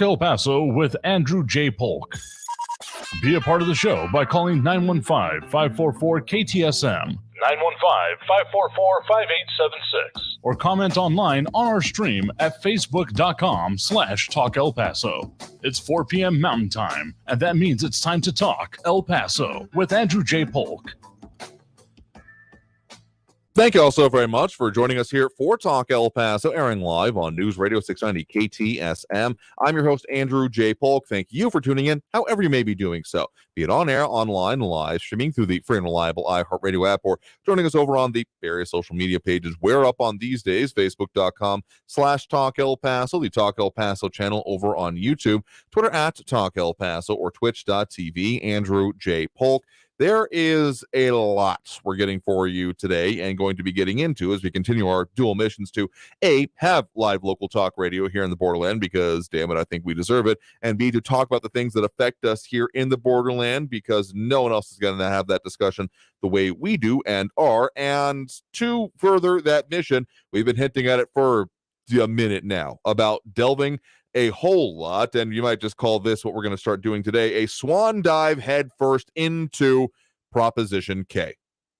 El Paso with Andrew J. Polk. Be a part of the show by calling 915-544-KTSM, 915-544-5876, or comment online on our stream at facebook.com/Talk El Paso. It's 4 p.m. Mountain Time, and that means it's time to talk El Paso with Andrew J. Polk. Thank you all so very much for joining us here for Talk El Paso, airing live on News Radio 690 KTSM. I'm your host, Andrew J. Polk. Thank you for tuning in, however you may be doing so, be it on air, online, live, streaming through the free and reliable iHeartRadio app, or joining us over on the various social media pages. We're up on these days, facebook.com/Talk El Paso, the Talk El Paso channel over on YouTube, Twitter at Talk El Paso, or twitch.tv, Andrew J. Polk. There is a lot we're getting for you today and going to be getting into as we continue our dual missions to A, have live local talk radio here in the borderland, because damn it, I think we deserve it, and B, to talk about the things that affect us here in the borderland, because no one else is going to have that discussion the way we do and are. And to further that mission, we've been hinting at it for a minute now about delving a whole lot, and you might just call this, what we're going to start doing today, a swan dive head first into Proposition K.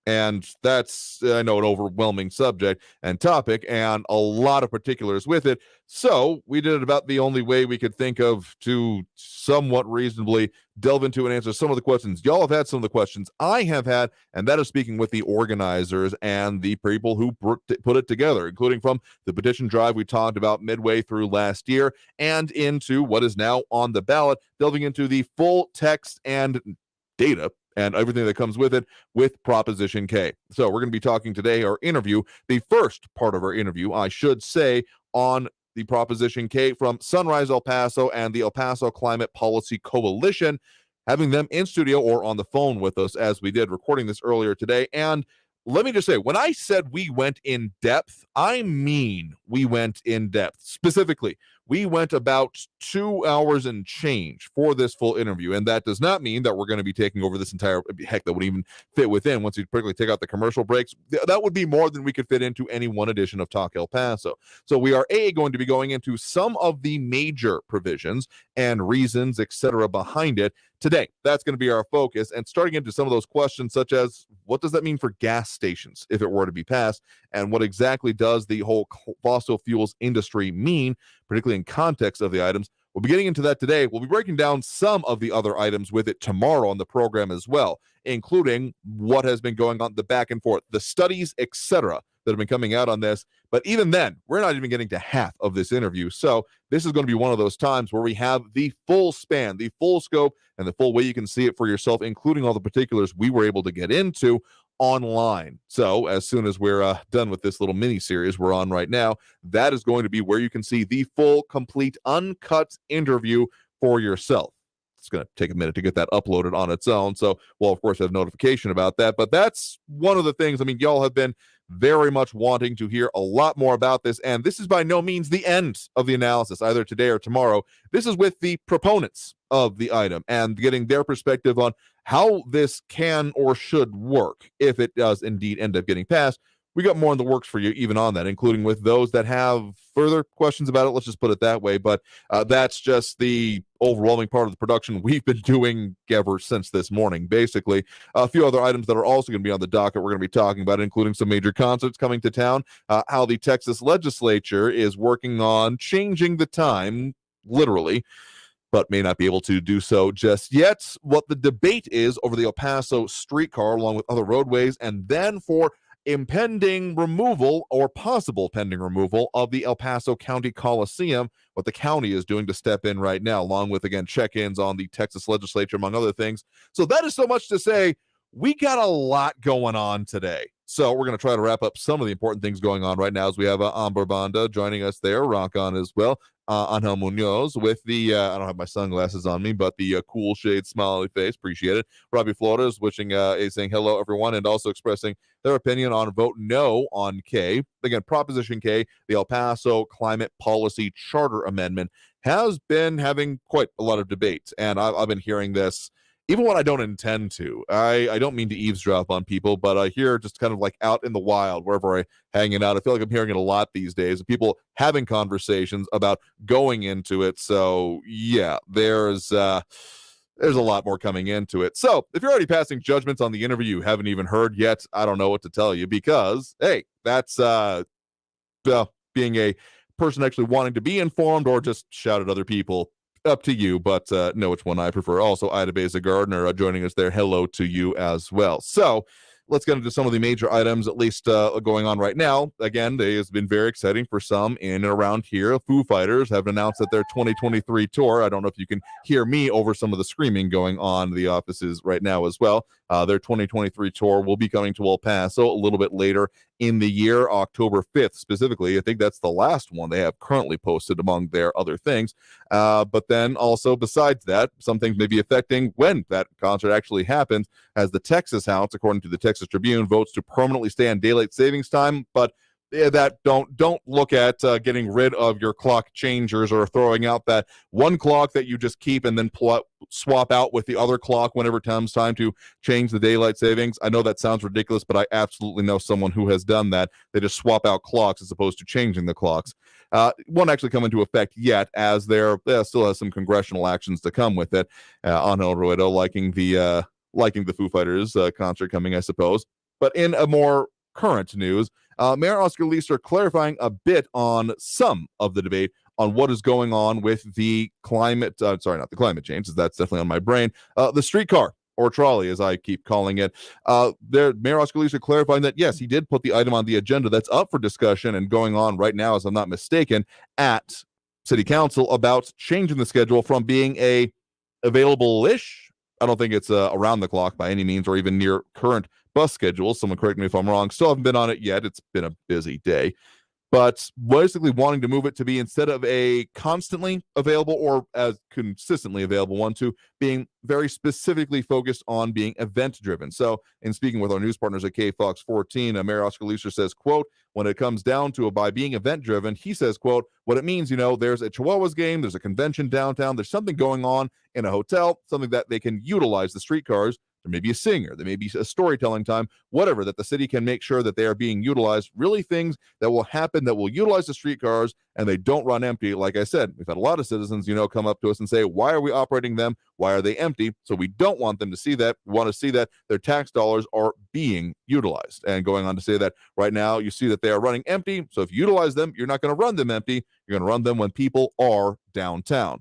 And that's, I know, an overwhelming subject and topic, and a lot of particulars with it. So we did it about the only way we could think of to somewhat reasonably delve into and answer some of the questions. Y'all have had some of the questions I have had, and that is speaking with the organizers and the people who put it together, including from the petition drive we talked about midway through last year and into what is now on the ballot, delving into the full text and data and everything that comes with it with Proposition K. So we're going to be talking today, our interview, the first part of our interview, I should say, on the Proposition K from Sunrise El Paso and the El Paso Climate Policy Coalition, having them in studio or on the phone with us as we did, recording this earlier today. And let me just say, when I said we went in depth, I mean we went in depth. Specifically, we went about 2 hours and change for this full interview, and that does not mean that we're going to be taking over this entire, heck, that would even fit within, once you particularly take out the commercial breaks, that would be more than we could fit into any one edition of Talk El Paso. So we are, going to be going into some of the major provisions and reasons, etc., behind it today. That's going to be our focus, and starting into some of those questions, such as, what does that mean for gas stations if it were to be passed, and what exactly does the whole fossil fuels industry mean, particularly in context of the items. We'll be getting into that today. We'll be breaking down some of the other items with it tomorrow on the program as well, including what has been going on, the back and forth, the studies, etc., that have been coming out on this. But even then, we're not even getting to half of this interview. So this is going to be one of those times where we have the full span, the full scope, and the full way you can see it for yourself, including all the particulars we were able to get into online. So as soon as we're done with this little mini series we're on right now, that is going to be where you can see the full, complete, uncut interview for yourself. It's going to take a minute to get that uploaded on its own, so we'll of course have notification about that. But that's one of the things, I mean, y'all have been very much wanting to hear a lot more about this, and this is by no means the end of the analysis, either today or tomorrow. This is with the proponents of the item and getting their perspective on how this can or should work if it does indeed end up getting passed. We got more in the works for you even on that, including with those that have further questions about it. Let's just put it that way. But that's just the overwhelming part of the production we've been doing ever since this morning, basically. A few other items that are also going to be on the docket we're going to be talking about, including some major concerts coming to town, how the Texas legislature is working on changing the time, literally, but may not be able to do so just yet, what the debate is over the El Paso streetcar along with other roadways, and then for impending removal or possible pending removal of the El Paso County Coliseum, what the county is doing to step in right now, along with, again, check-ins on the Texas legislature, among other things. So that is so much to say, we got a lot going on today. So we're going to try to wrap up some of the important things going on right now, as we have Amber Banda joining us there, rock on as well. Angel Munoz with the, I don't have my sunglasses on me, but the cool shade smiley face, appreciate it. Robbie Flores is saying hello, everyone, and also expressing their opinion on vote no on K. Again, Proposition K, the El Paso Climate Policy Charter Amendment, has been having quite a lot of debate, and I've been hearing this even when I don't intend to. I don't mean to eavesdrop on people, but I hear just kind of like out in the wild, wherever I hanging out. I feel like I'm hearing it a lot these days. People having conversations about going into it. So yeah, there's a lot more coming into it. So if you're already passing judgments on the interview you haven't even heard yet, I don't know what to tell you, because hey, that's being a person actually wanting to be informed, or just shout at other people. Up to you, but know which one I prefer. Also, Ida Beza Gardner joining us there. Hello to you as well. So let's get into some of the major items, at least going on right now. Again, it has been very exciting for some in and around here. Foo Fighters have announced that their 2023 tour, I don't know if you can hear me over some of the screaming going on in the offices right now as well. Their 2023 tour will be coming to El Paso a little bit later in the year, October 5th specifically. I think that's the last one they have currently posted among their other things. But then also, besides that, some things may be affecting when that concert actually happens, as the Texas House, according to the Texas Tribune, votes to permanently stay on daylight savings time. But that don't look at getting rid of your clock changers, or throwing out that one clock that you just keep and then swap out with the other clock whenever it comes time to change the daylight savings. I know that sounds ridiculous, but I absolutely know someone who has done that. They just swap out clocks as opposed to changing the clocks. Won't actually come into effect yet, as there still has some congressional actions to come with it. Angel Ruedo liking the Foo Fighters concert coming, I suppose. But in a more current news, Mayor Oscar Leeser clarifying a bit on some of the debate on what is going on with the climate, not the climate change, that's definitely on my brain, the streetcar, or trolley, as I keep calling it. Mayor Oscar Leeser clarifying that, yes, he did put the item on the agenda that's up for discussion and going on right now, as I'm not mistaken, at City Council, about changing the schedule from being a available-ish, I don't think it's around the clock by any means, or even near current bus schedule. Someone correct me if I'm wrong. Still haven't been on it yet. It's been a busy day. But basically wanting to move it to be, instead of a constantly available or as consistently available one, to being very specifically focused on being event driven. So in speaking with our news partners at KFOX 14, Mayor Oscar Leeser says, quote, when it comes down to by being event driven, he says, quote, what it means, there's a Chihuahuas game, there's a convention downtown, there's something going on in a hotel, something that they can utilize the streetcars. There may be a singer, there may be a storytelling time, whatever, that the city can make sure that they are being utilized. Really things that will happen that will utilize the streetcars and they don't run empty. Like I said, we've had a lot of citizens, come up to us and say, why are we operating them? Why are they empty? So we don't want them to see that. We want to see that their tax dollars are being utilized. And going on to say that right now you see that they are running empty. So if you utilize them, you're not going to run them empty. You're going to run them when people are downtown.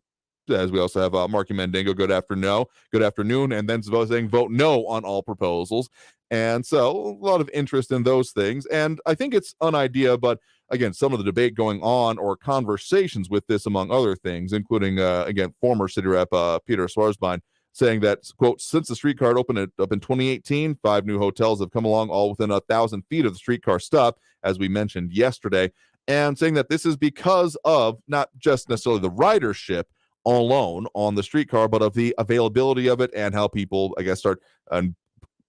As we also have Marky Mandingo, good afternoon, and then saying vote no on all proposals. And so a lot of interest in those things. And I think it's an idea, but again, some of the debate going on, or conversations with this, among other things, including, again, former city rep Peter Swarzbein, saying that, quote, since the streetcar opened up in 2018, 5 new hotels have come along, all within 1,000 feet of the streetcar stop, as we mentioned yesterday, and saying that this is because of not just necessarily the ridership alone on the streetcar, but of the availability of it, and how people, I guess,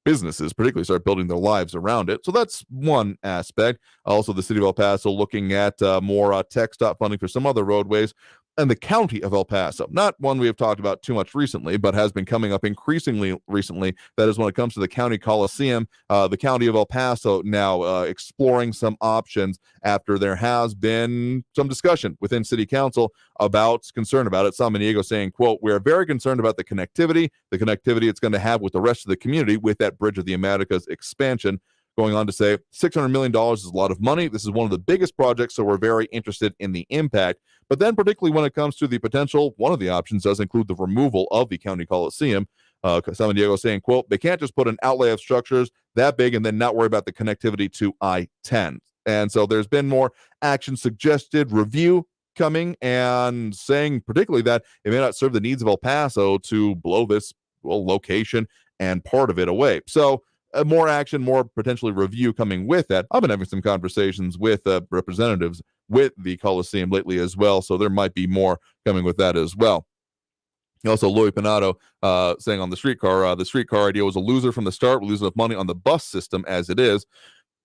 businesses particularly start building their lives around it. So that's one aspect. Also, the city of El Paso looking at more tech stop funding for some other roadways. And the county of El Paso, not one we have talked about too much recently, but has been coming up increasingly recently. That is when it comes to the county Coliseum, the county of El Paso now exploring some options after there has been some discussion within city council about concern about it. San Diego saying, quote, we are very concerned about the connectivity it's going to have with the rest of the community with that Bridge of the Americas expansion. Going on to say $600 million is a lot of money. This is one of the biggest projects, so we're very interested in the impact. But then particularly when it comes to the potential, one of the options does include the removal of the county Coliseum. San Diego saying, quote, they can't just put an outlay of structures that big and then not worry about the connectivity to I-10. And so there's been more action suggested, review coming, and saying particularly that it may not serve the needs of El Paso to blow this location and part of it away. So more action, more potentially review coming with that. I've been having some conversations with representatives with the Coliseum lately as well, so there might be more coming with that as well. Also, Louis Pinato saying on the streetcar idea was a loser from the start. We're losing enough money on the bus system as it is.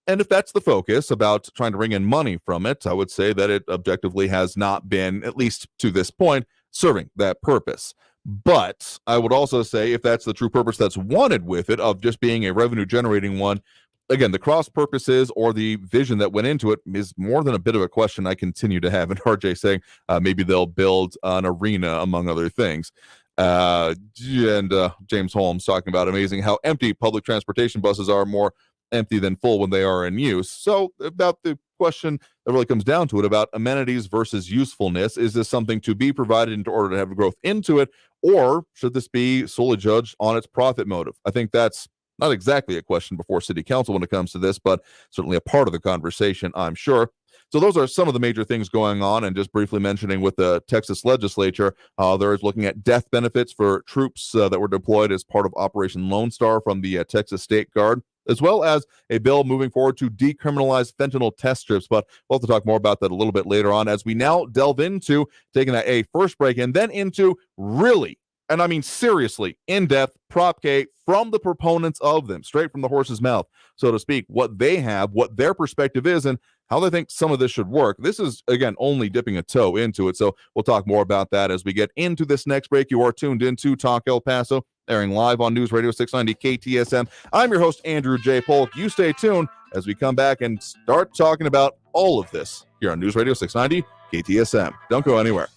And if that's the focus, about trying to bring in money from it, I would say that it objectively has not been, at least to this point, serving that purpose. But I would also say if that's the true purpose that's wanted with it, of just being a revenue generating one, again, the cross purposes or the vision that went into it is more than a bit of a question I continue to have. And RJ saying maybe they'll build an arena, among other things. James Holmes talking about amazing how empty public transportation buses are, more empty than full when they are in use. So about the question that really comes down to it about amenities versus usefulness, is this something to be provided in order to have growth into it, or should this be solely judged on its profit motive? I think that's not exactly a question before City Council when it comes to this, but certainly a part of the conversation, I'm sure. So those are some of the major things going on. And just briefly mentioning with the Texas legislature, there is looking at death benefits for troops that were deployed as part of Operation Lone Star from the Texas State Guard, as well as a bill moving forward to decriminalize fentanyl test strips. But we'll have to talk more about that a little bit later on, as we now delve into taking that a first break and then into really, and I mean seriously, in-depth prop K from the proponents of them, straight from the horse's mouth, so to speak, what they have, what their perspective is, and how they think some of this should work. This is, again, only dipping a toe into it, so we'll talk more about that as we get into this next break. You are tuned into Talk El Paso, airing live on News Radio 690 KTSM. I'm your host, Andrew J. Polk. You stay tuned as we come back and start talking about all of this here on News Radio 690 KTSM. Don't go anywhere.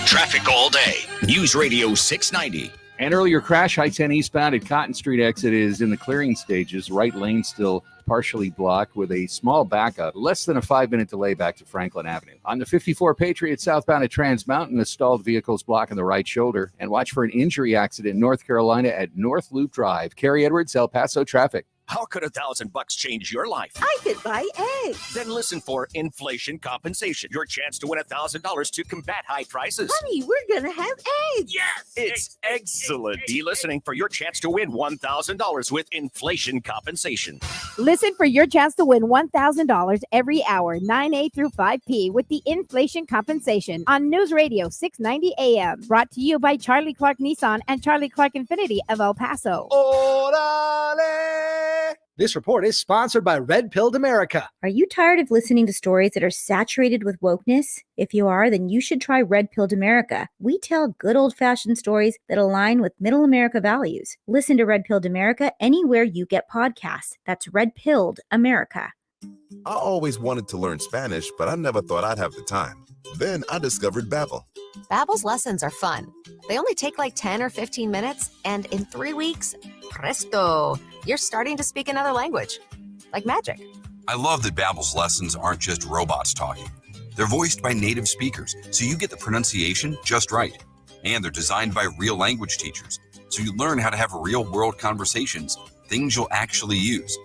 Traffic all day. News Radio 690. An earlier crash, I-10 eastbound at Cotton Street exit is in the clearing stages. Right lane still partially blocked with a small backup. Less than a 5-minute delay back to Franklin Avenue. On the 54 Patriot southbound at Trans Mountain, the stalled vehicles blocking the right shoulder. And watch for an injury accident in North Carolina at North Loop Drive. Kerry Edwards, El Paso traffic. How could $1,000 change your life? I could buy eggs. Then listen for inflation compensation. Your chance to win $1,000 to combat high prices. Honey, we're going to have eggs. Yes! It's excellent. Be listening for your chance to win $1,000 with inflation compensation. Listen for your chance to win $1,000 every hour, 9A through 5P, with the inflation compensation on News Radio 690 AM. Brought to you by Charlie Clark Nissan and Charlie Clark Infiniti of El Paso. Orale! This report is sponsored by Red Pilled America. Are you tired of listening to stories that are saturated with wokeness? If you are, then you should try Red Pilled America. We tell good old-fashioned stories that align with middle America values. Listen to Red Pilled America anywhere you get podcasts. That's Red Pilled America. I always wanted to learn Spanish, but I never thought I'd have the time. Then I discovered Babbel. Babbel's lessons are fun. They only take like 10 or 15 minutes, and in 3 weeks, presto, you're starting to speak another language. Like magic. I love that Babbel's lessons aren't just robots talking. They're voiced by native speakers, so you get the pronunciation just right. And they're designed by real language teachers, so you learn how to have real-world conversations, things you'll actually use.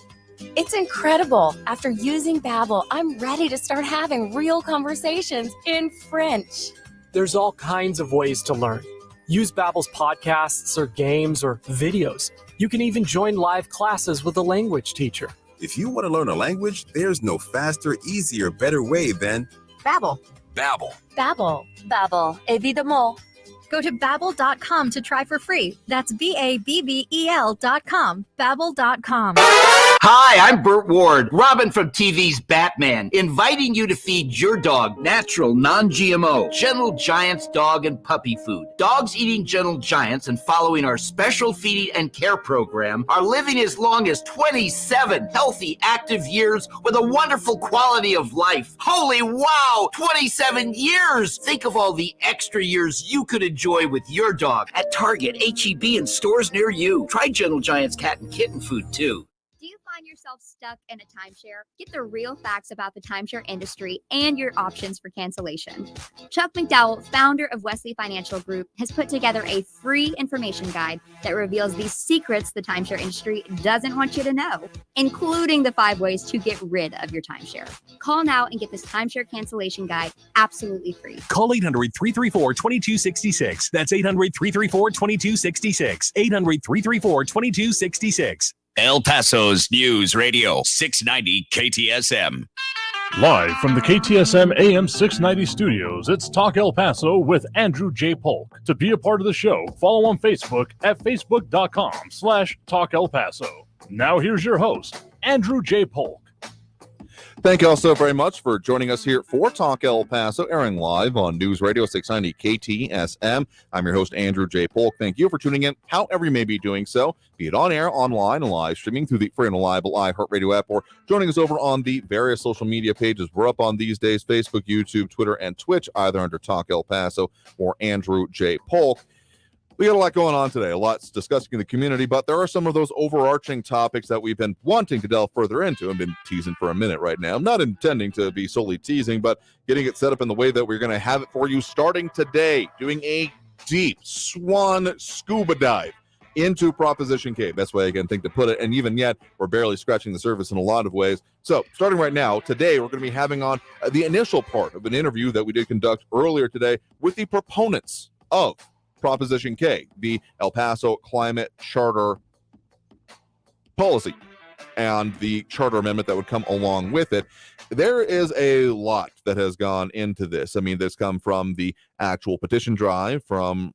It's incredible. After using Babbel, I'm ready to start having real conversations in French. There's all kinds of ways to learn. Use Babbel's podcasts or games or videos. You can even join live classes with a language teacher. If you want to learn a language, there's no faster, easier, better way than Babbel. Babbel. Babbel. Babbel. Évidemment. Go to Babbel.com to try for free. That's Babbel.com. Babbel.com. Hi, I'm Burt Ward, Robin from TV's Batman, inviting you to feed your dog natural, non-GMO, Gentle Giants dog and puppy food. Dogs eating Gentle Giants and following our special feeding and care program are living as long as 27 healthy, active years with a wonderful quality of life. Holy wow, 27 years! Think of all the extra years you could enjoy with your dog at Target, H-E-B, and stores near you. Try Gentle Giants cat and kitten food, too. Do you find yourself stuck in a timeshare? Get the real facts about the timeshare industry and your options for cancellation. Chuck McDowell, founder of Wesley Financial Group, has put together a free information guide that reveals the secrets the timeshare industry doesn't want you to know, including the 5 ways to get rid of your timeshare. Call now and get this timeshare cancellation guide absolutely free. Call 800-334-2266. That's 800-334-2266. 800-334-2266. El Paso's News Radio 690 KTSM. Live from the KTSM AM 690 studios, it's Talk El Paso with Andrew J. Polk. To be a part of the show, follow on Facebook at facebook.com/Talk El Paso. Now here's your host, Andrew J. Polk. Thank you all so very much for joining us here for Talk El Paso, airing live on News Radio 690 KTSM. I'm your host, Andrew J. Polk. Thank you for tuning in, however you may be doing so, be it on air, online, and live streaming through the free and reliable iHeartRadio app, or joining us over on the various social media pages. We're up on these days, Facebook, YouTube, Twitter, and Twitch, either under Talk El Paso or Andrew J. Polk. We got a lot going on today, a lot discussing in the community, but there are some of those overarching topics that we've been wanting to delve further into. I've been teasing for a minute right now. I'm not intending to be solely teasing, but getting it set up in the way that we're going to have it for you starting today, doing a deep swan scuba dive into Proposition K. Best way I can think to put it. And even yet, we're barely scratching the surface in a lot of ways. So starting right now, today, we're going to be having on the initial part of an interview that we did conduct earlier today with the proponents of Proposition K, the El Paso Climate Charter Policy, and the charter amendment that would come along with it. There is a lot that has gone into this. I mean, this come from the actual petition drive from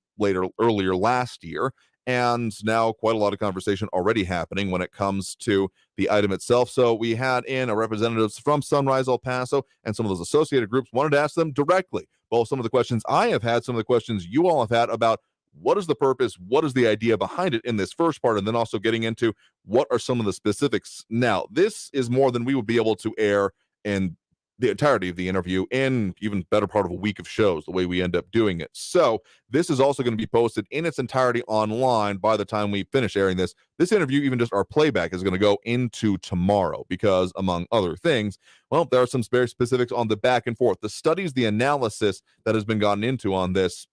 earlier last year, and now quite a lot of conversation already happening when it comes to the item itself. So we had in a representatives from Sunrise El Paso and some of those associated groups, wanted to ask them directly both some of the questions I have had, some of the questions you all have had about what is the purpose, what is the idea behind it in this first part, and then also getting into what are some of the specifics. Now, this is more than we would be able to air in the entirety of the interview in even better part of a week of shows, the way we end up doing it. So this is also going to be posted in its entirety online by the time we finish airing this. This interview, even just our playback, is going to go into tomorrow because, among other things, well, there are some very specifics on the back and forth. The studies, the analysis that has been gotten into on this,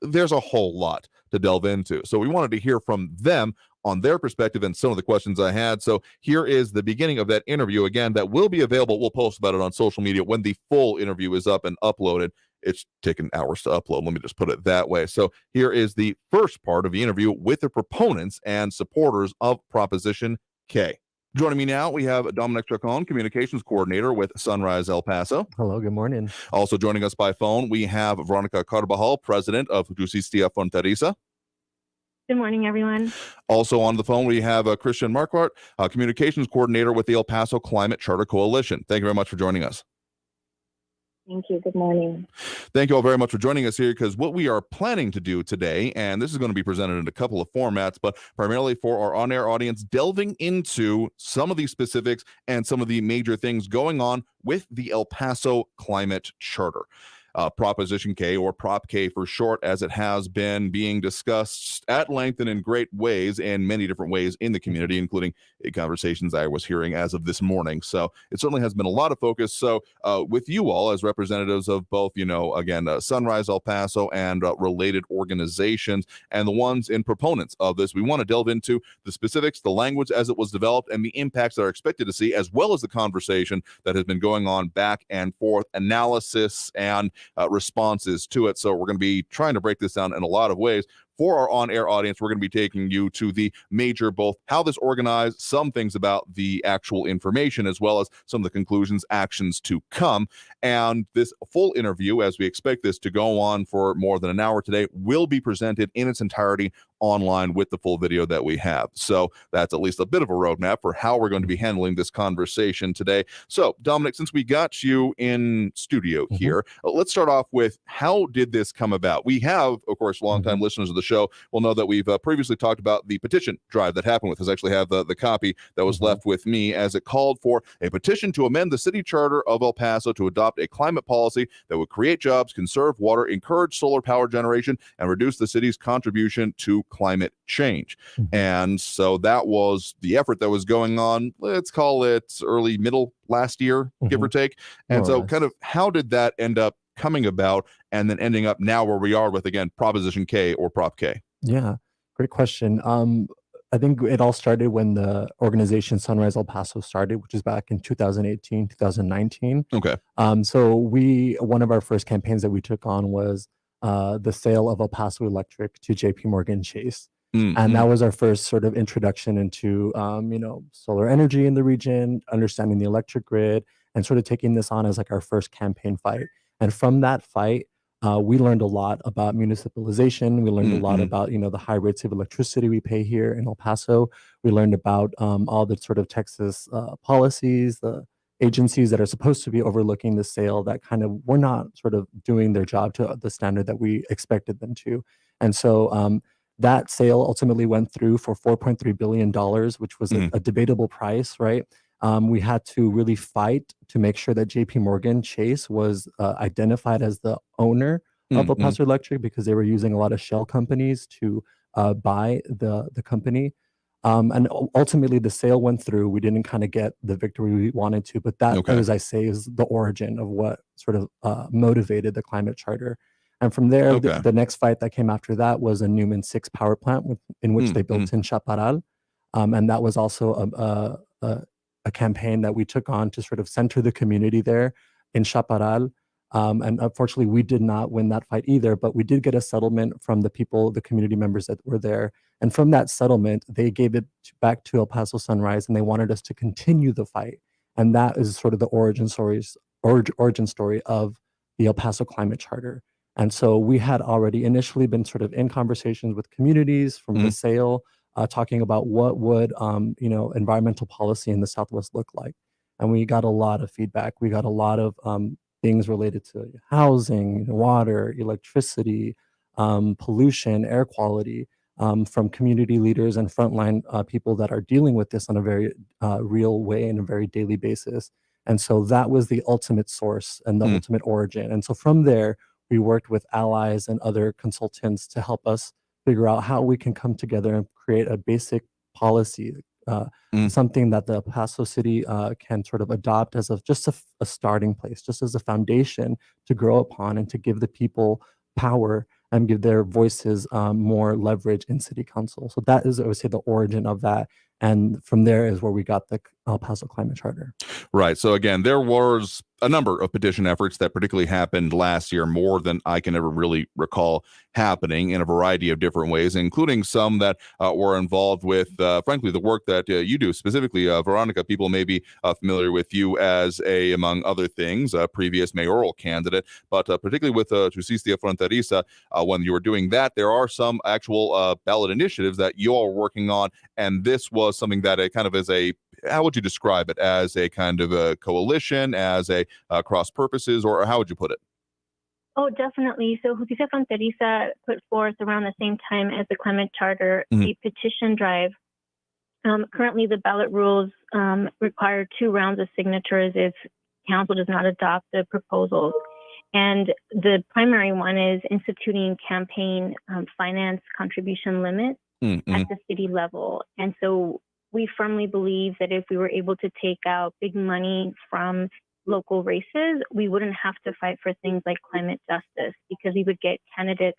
there's a whole lot to delve into. So we wanted to hear from them on their perspective and some of the questions I had. So here is the beginning of that interview. Again, that will be available. We'll post about it on social media when the full interview is up and uploaded. It's taken hours to upload. Let me just put it that way. So here is the first part of the interview with the proponents and supporters of Proposition K. Joining me now, we have Dominic Chacon, Communications Coordinator with Sunrise El Paso. Hello, good morning. Also joining us by phone, we have Veronica Carbajal, President of Justicia Fronteriza. Good morning, everyone. Also on the phone, we have Christian Marquardt, Communications Coordinator with the El Paso Climate Charter Coalition. Thank you very much for joining us. Thank you. Good morning. Thank you all very much for joining us here, because what we are planning to do today, and this is going to be presented in a couple of formats, but primarily for our on-air audience, delving into some of these specifics and some of the major things going on with the El Paso Climate Charter. Proposition K, or Prop K for short, as it has been being discussed at length and in great ways, and many different ways in the community, including conversations I was hearing as of this morning. So it certainly has been a lot of focus. So with you all as representatives of both, Sunrise El Paso and related organizations, and the ones in proponents of this, we want to delve into the specifics, the language as it was developed, and the impacts that are expected to see, as well as the conversation that has been going on back and forth, analysis and responses to it. So we're going to be trying to break this down in a lot of ways. For our on-air audience, we're going to be taking you to the major, both how this organized, some things about the actual information, as well as some of the conclusions, actions to come. And this full interview, as we expect this to go on for more than an hour today, will be presented in its entirety online with the full video that we have. So that's at least a bit of a roadmap for how we're going to be handling this conversation today. So Dominic, since we got you in studio here, let's start off with, how did this come about? We have, of course, longtime listeners of the show will know that we've previously talked about the petition drive that happened with us. I actually have the copy that was left with me, as it called for a petition to amend the city charter of El Paso to adopt a climate policy that would create jobs, conserve water, encourage solar power generation, and reduce the city's contribution to climate change. And so that was the effort that was going on, let's call it middle last year, give or take. And so kind of how did that end up coming about, and then ending up now where we are with, again, Proposition K or Prop K? Yeah, great question. I think it all started when the organization Sunrise El Paso started, which is back in 2018, 2019. Okay. So one of our first campaigns that we took on was the sale of El Paso Electric to JP Morgan Chase. And that was our first sort of introduction into, solar energy in the region, understanding the electric grid, and sort of taking this on as like our first campaign fight. And from that fight, we learned a lot about municipalization. We learned a lot about, the high rates of electricity we pay here in El Paso. We learned about all the sort of Texas policies, the agencies that are supposed to be overlooking the sale that kind of were not sort of doing their job to the standard that we expected them to. And so that sale ultimately went through for $4.3 billion, which was a debatable price, right? We had to really fight to make sure that JP Morgan Chase was identified as the owner of El Paso Electric, because they were using a lot of shell companies to buy the company. And ultimately the sale went through. We didn't kind of get the victory we wanted to, but that, as I say, is the origin of what sort of motivated the climate charter. And from there, the next fight that came after that was a Newman 6 power plant in which they built in Chaparral. And that was also a campaign that we took on to sort of center the community there in Chaparral. And unfortunately, we did not win that fight either, but we did get a settlement from the people, the community members that were there. And from that settlement, they gave it back to El Paso Sunrise, and they wanted us to continue the fight. And that is sort of the origin story of the El Paso Climate Charter. And so we had already initially been sort of in conversations with communities from the sale, talking about what would environmental policy in the Southwest look like. And we got a lot of feedback. We got a lot of things related to housing, water, electricity, pollution, air quality, from community leaders and frontline people that are dealing with this on a very real way and a very daily basis. And so that was the ultimate source and the ultimate origin. And so from there, we worked with allies and other consultants to help us figure out how we can come together and create a basic policy, something that the El Paso City can sort of adopt as just a starting place, just as a foundation to grow upon and to give the people power and give their voices more leverage in city council. So that is, I would say, the origin of that. And from there is where we got the El Paso Climate Charter. Right. So again, there was a number of petition efforts that particularly happened last year, more than I can ever really recall happening in a variety of different ways, including some that were involved with, frankly, the work that you do. Specifically, Veronica, people may be familiar with you as among other things, a previous mayoral candidate, but particularly with Justicia Fronteriza, when you were doing that, there are some actual ballot initiatives that you all were working on, and this was something that kind of is how would you describe it? As a kind of a coalition, as a cross purposes, or how would you put it? Oh, definitely. So Justicia Fronteriza put forth around the same time as the Climate Charter a petition drive. Currently, the ballot rules require 2 rounds of signatures if council does not adopt the proposals. And the primary one is instituting campaign finance contribution limits at the city level. And so we firmly believe that if we were able to take out big money from local races, we wouldn't have to fight for things like climate justice, because we would get candidates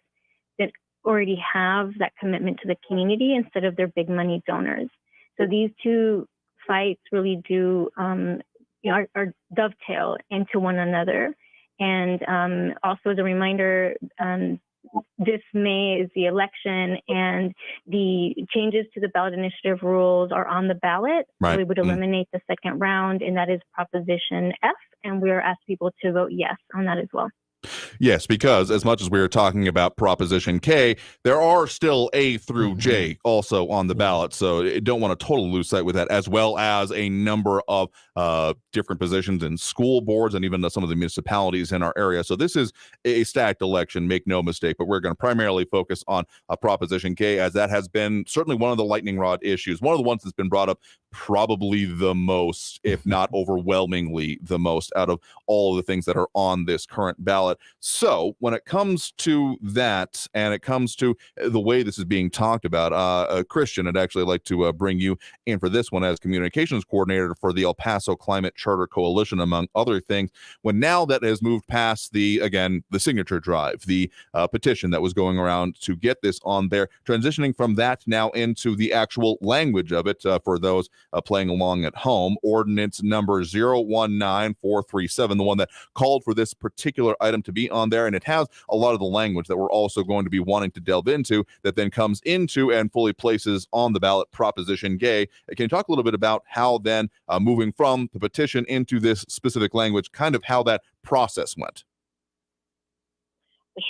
that already have that commitment to the community instead of their big money donors. So these two fights really do are dovetail into one another. And also as a reminder, this May is the election, and the changes to the ballot initiative rules are on the ballot. Right. So we would eliminate the second round, and that is Proposition F, and we are asking people to vote yes on that as well. Yes, because as much as we were talking about Proposition K, there are still A through J also on the ballot. So you don't want to totally lose sight with that, as well as a number of different positions in school boards and even some of the municipalities in our area. So this is a stacked election, make no mistake, but we're going to primarily focus on Proposition K, as that has been certainly one of the lightning rod issues, one of the ones that's been brought up probably the most, if not overwhelmingly the most, out of all of the things that are on this current ballot. So when it comes to that, and it comes to the way this is being talked about, Christian, I'd actually like to bring you in for this one as communications coordinator for the El Paso Climate Charter Coalition, among other things. When now that has moved past the signature drive, the petition that was going around to get this on there, transitioning from that now into the actual language of it, for those playing along at home. Ordinance number 019437, the one that called for this particular item to be on there, and it has a lot of the language that we're also going to be wanting to delve into that then comes into and fully places on the ballot Proposition Gay. Can you talk a little bit about how then moving from the petition into this specific language, kind of how that process went?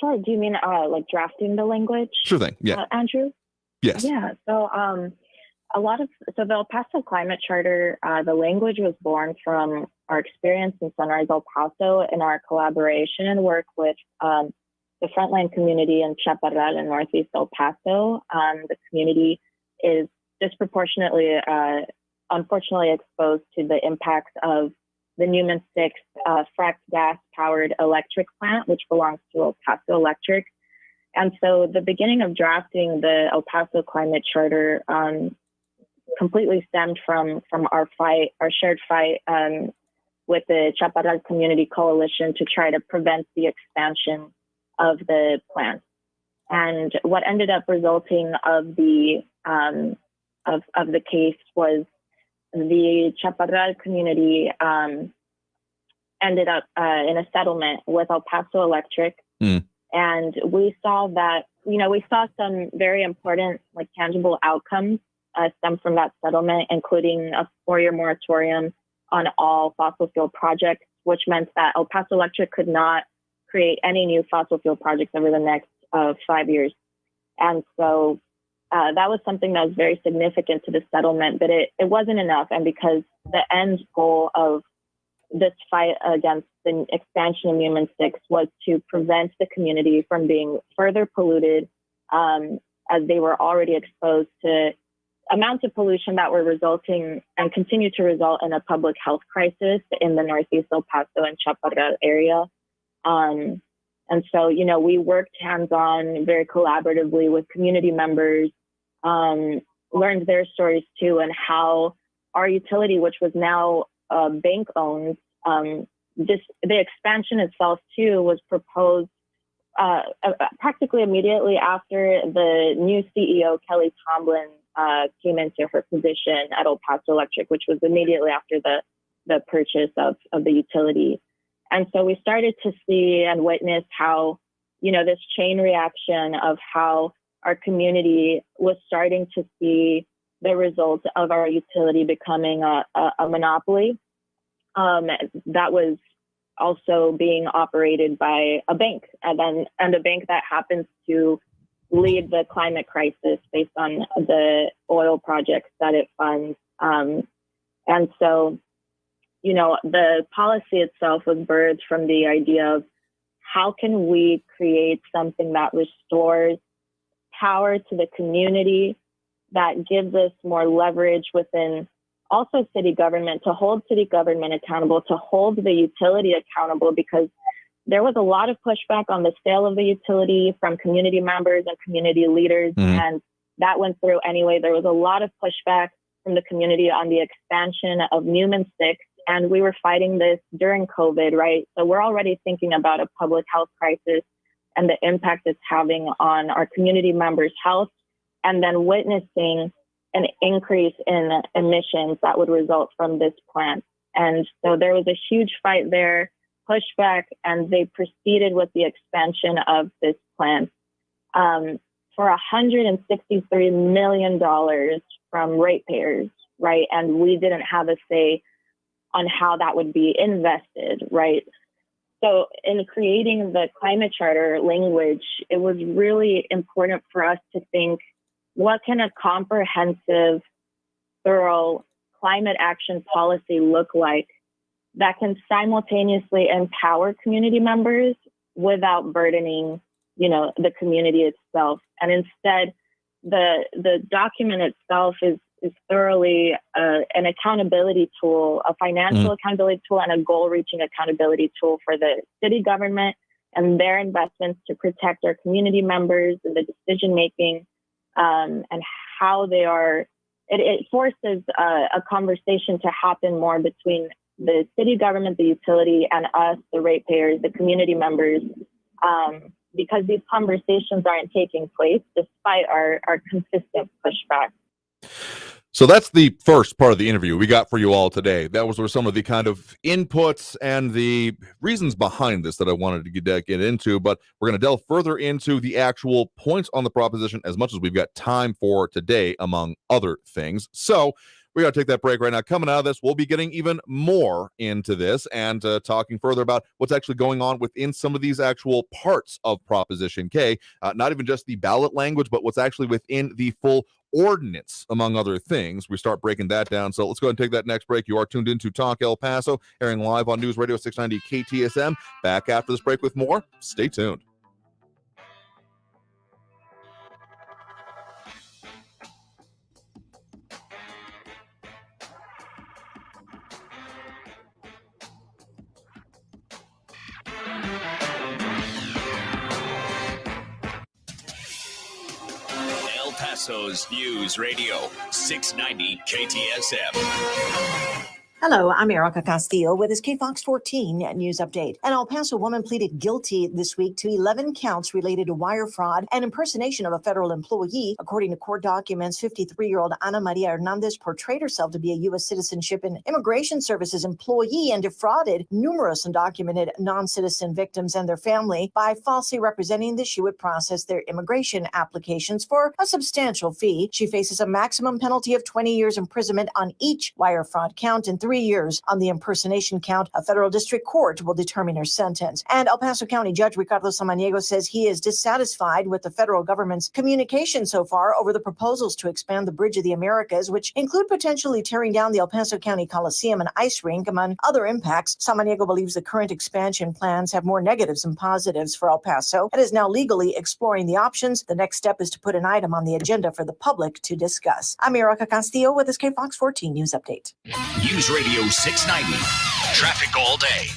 Sure. Do you mean like drafting the language? Sure thing. Yeah. Andrew? Yes. Yeah. So the El Paso Climate Charter, the language was born from our experience in Sunrise El Paso and our collaboration and work with the frontline community in Chaparral and Northeast El Paso. The community is disproportionately, unfortunately, exposed to the impacts of the Newman 6 fracked gas-powered electric plant, which belongs to El Paso Electric. And so the beginning of drafting the El Paso Climate Charter completely stemmed from our shared fight with the Chaparral Community Coalition to try to prevent the expansion of the plant. And what ended up resulting of the case was the Chaparral community ended up in a settlement with El Paso Electric. And we saw that, we saw some very important, like tangible outcomes stem from that settlement, including a 4-year moratorium on all fossil fuel projects, which meant that El Paso Electric could not create any new fossil fuel projects over the next 5 years. And so that was something that was very significant to the settlement, but it wasn't enough. And because the end goal of this fight against the expansion of Newman 6 was to prevent the community from being further polluted, as they were already exposed to amounts of pollution that were resulting and continue to result in a public health crisis in the Northeast El Paso and Chaparral area. And so, we worked hands-on, very collaboratively with community members, learned their stories too, and how our utility, which was now bank-owned, the expansion itself too was proposed practically immediately after the new CEO, Kelly Tomlin, came into her position at El Paso Electric, which was immediately after the purchase of the utility. And so we started to see and witness how, this chain reaction of how our community was starting to see the results of our utility becoming a monopoly that was also being operated by a bank, and a bank that happens to lead the climate crisis based on the oil projects that it funds. And so, the policy itself was birthed from the idea of how can we create something that restores power to the community, that gives us more leverage within also city government, to hold city government accountable, to hold the utility accountable, because there was a lot of pushback on the sale of the utility from community members and community leaders, and that went through anyway. There was a lot of pushback from the community on the expansion of Newman 6, and we were fighting this during COVID, right? So we're already thinking about a public health crisis and the impact it's having on our community members' health, and then witnessing an increase in emissions that would result from this plant. And so there was a huge fight there, pushback, and they proceeded with the expansion of this plant for $163 million from ratepayers, right? And we didn't have a say on how that would be invested, right? So in creating the climate charter language, it was really important for us to think, what can a comprehensive, thorough climate action policy look like that can simultaneously empower community members without burdening, the community itself? And instead, the document itself is thoroughly an accountability tool, a financial accountability tool, and a goal-reaching accountability tool for the city government and their investments to protect our community members and the decision-making, and how they are. It forces a conversation to happen more between the city government, the utility, and us, the ratepayers, the community members, because these conversations aren't taking place despite our consistent pushback. So that's the first part of the interview we got for you all today. That was some of the kind of inputs and the reasons behind this that I wanted to get into, but we're going to delve further into the actual points on the proposition as much as we've got time for today, among other things. So we got to take that break right now. Coming out of this, we'll be getting even more into this and talking further about what's actually going on within some of these actual parts of Proposition K, not even just the ballot language, but what's actually within the full ordinance, among other things. We start breaking that down. So let's go ahead and take that next break. You are tuned into Talk El Paso, airing live on News Radio 690 KTSM. Back after this break with more. Stay tuned. El Paso's News Radio 690 KTSM. Hello, I'm Erica Castillo with this KFOX 14 News Update. An El Paso woman pleaded guilty this week to 11 counts related to wire fraud and impersonation of a federal employee. According to court documents, 53-year-old Ana Maria Hernandez portrayed herself to be a U.S. Citizenship and Immigration Services employee and defrauded numerous undocumented non-citizen victims and their family by falsely representing that she would process their immigration applications for a substantial fee. She faces a maximum penalty of 20 years imprisonment on each wire fraud count and 3 years on the impersonation count. A federal district court will determine her sentence. And El Paso County Judge Ricardo Samaniego says he is dissatisfied with the federal government's communication so far over the proposals to expand the Bridge of the Americas, which include potentially tearing down the El Paso County Coliseum and ice rink, among other impacts. Samaniego believes the current expansion plans have more negatives than positives for El Paso and is now legally exploring the options. The next step is to put an item on the agenda for the public to discuss. I'm Erica Castillo with this KFOX 14 News Update. News Radio 690. Traffic all day.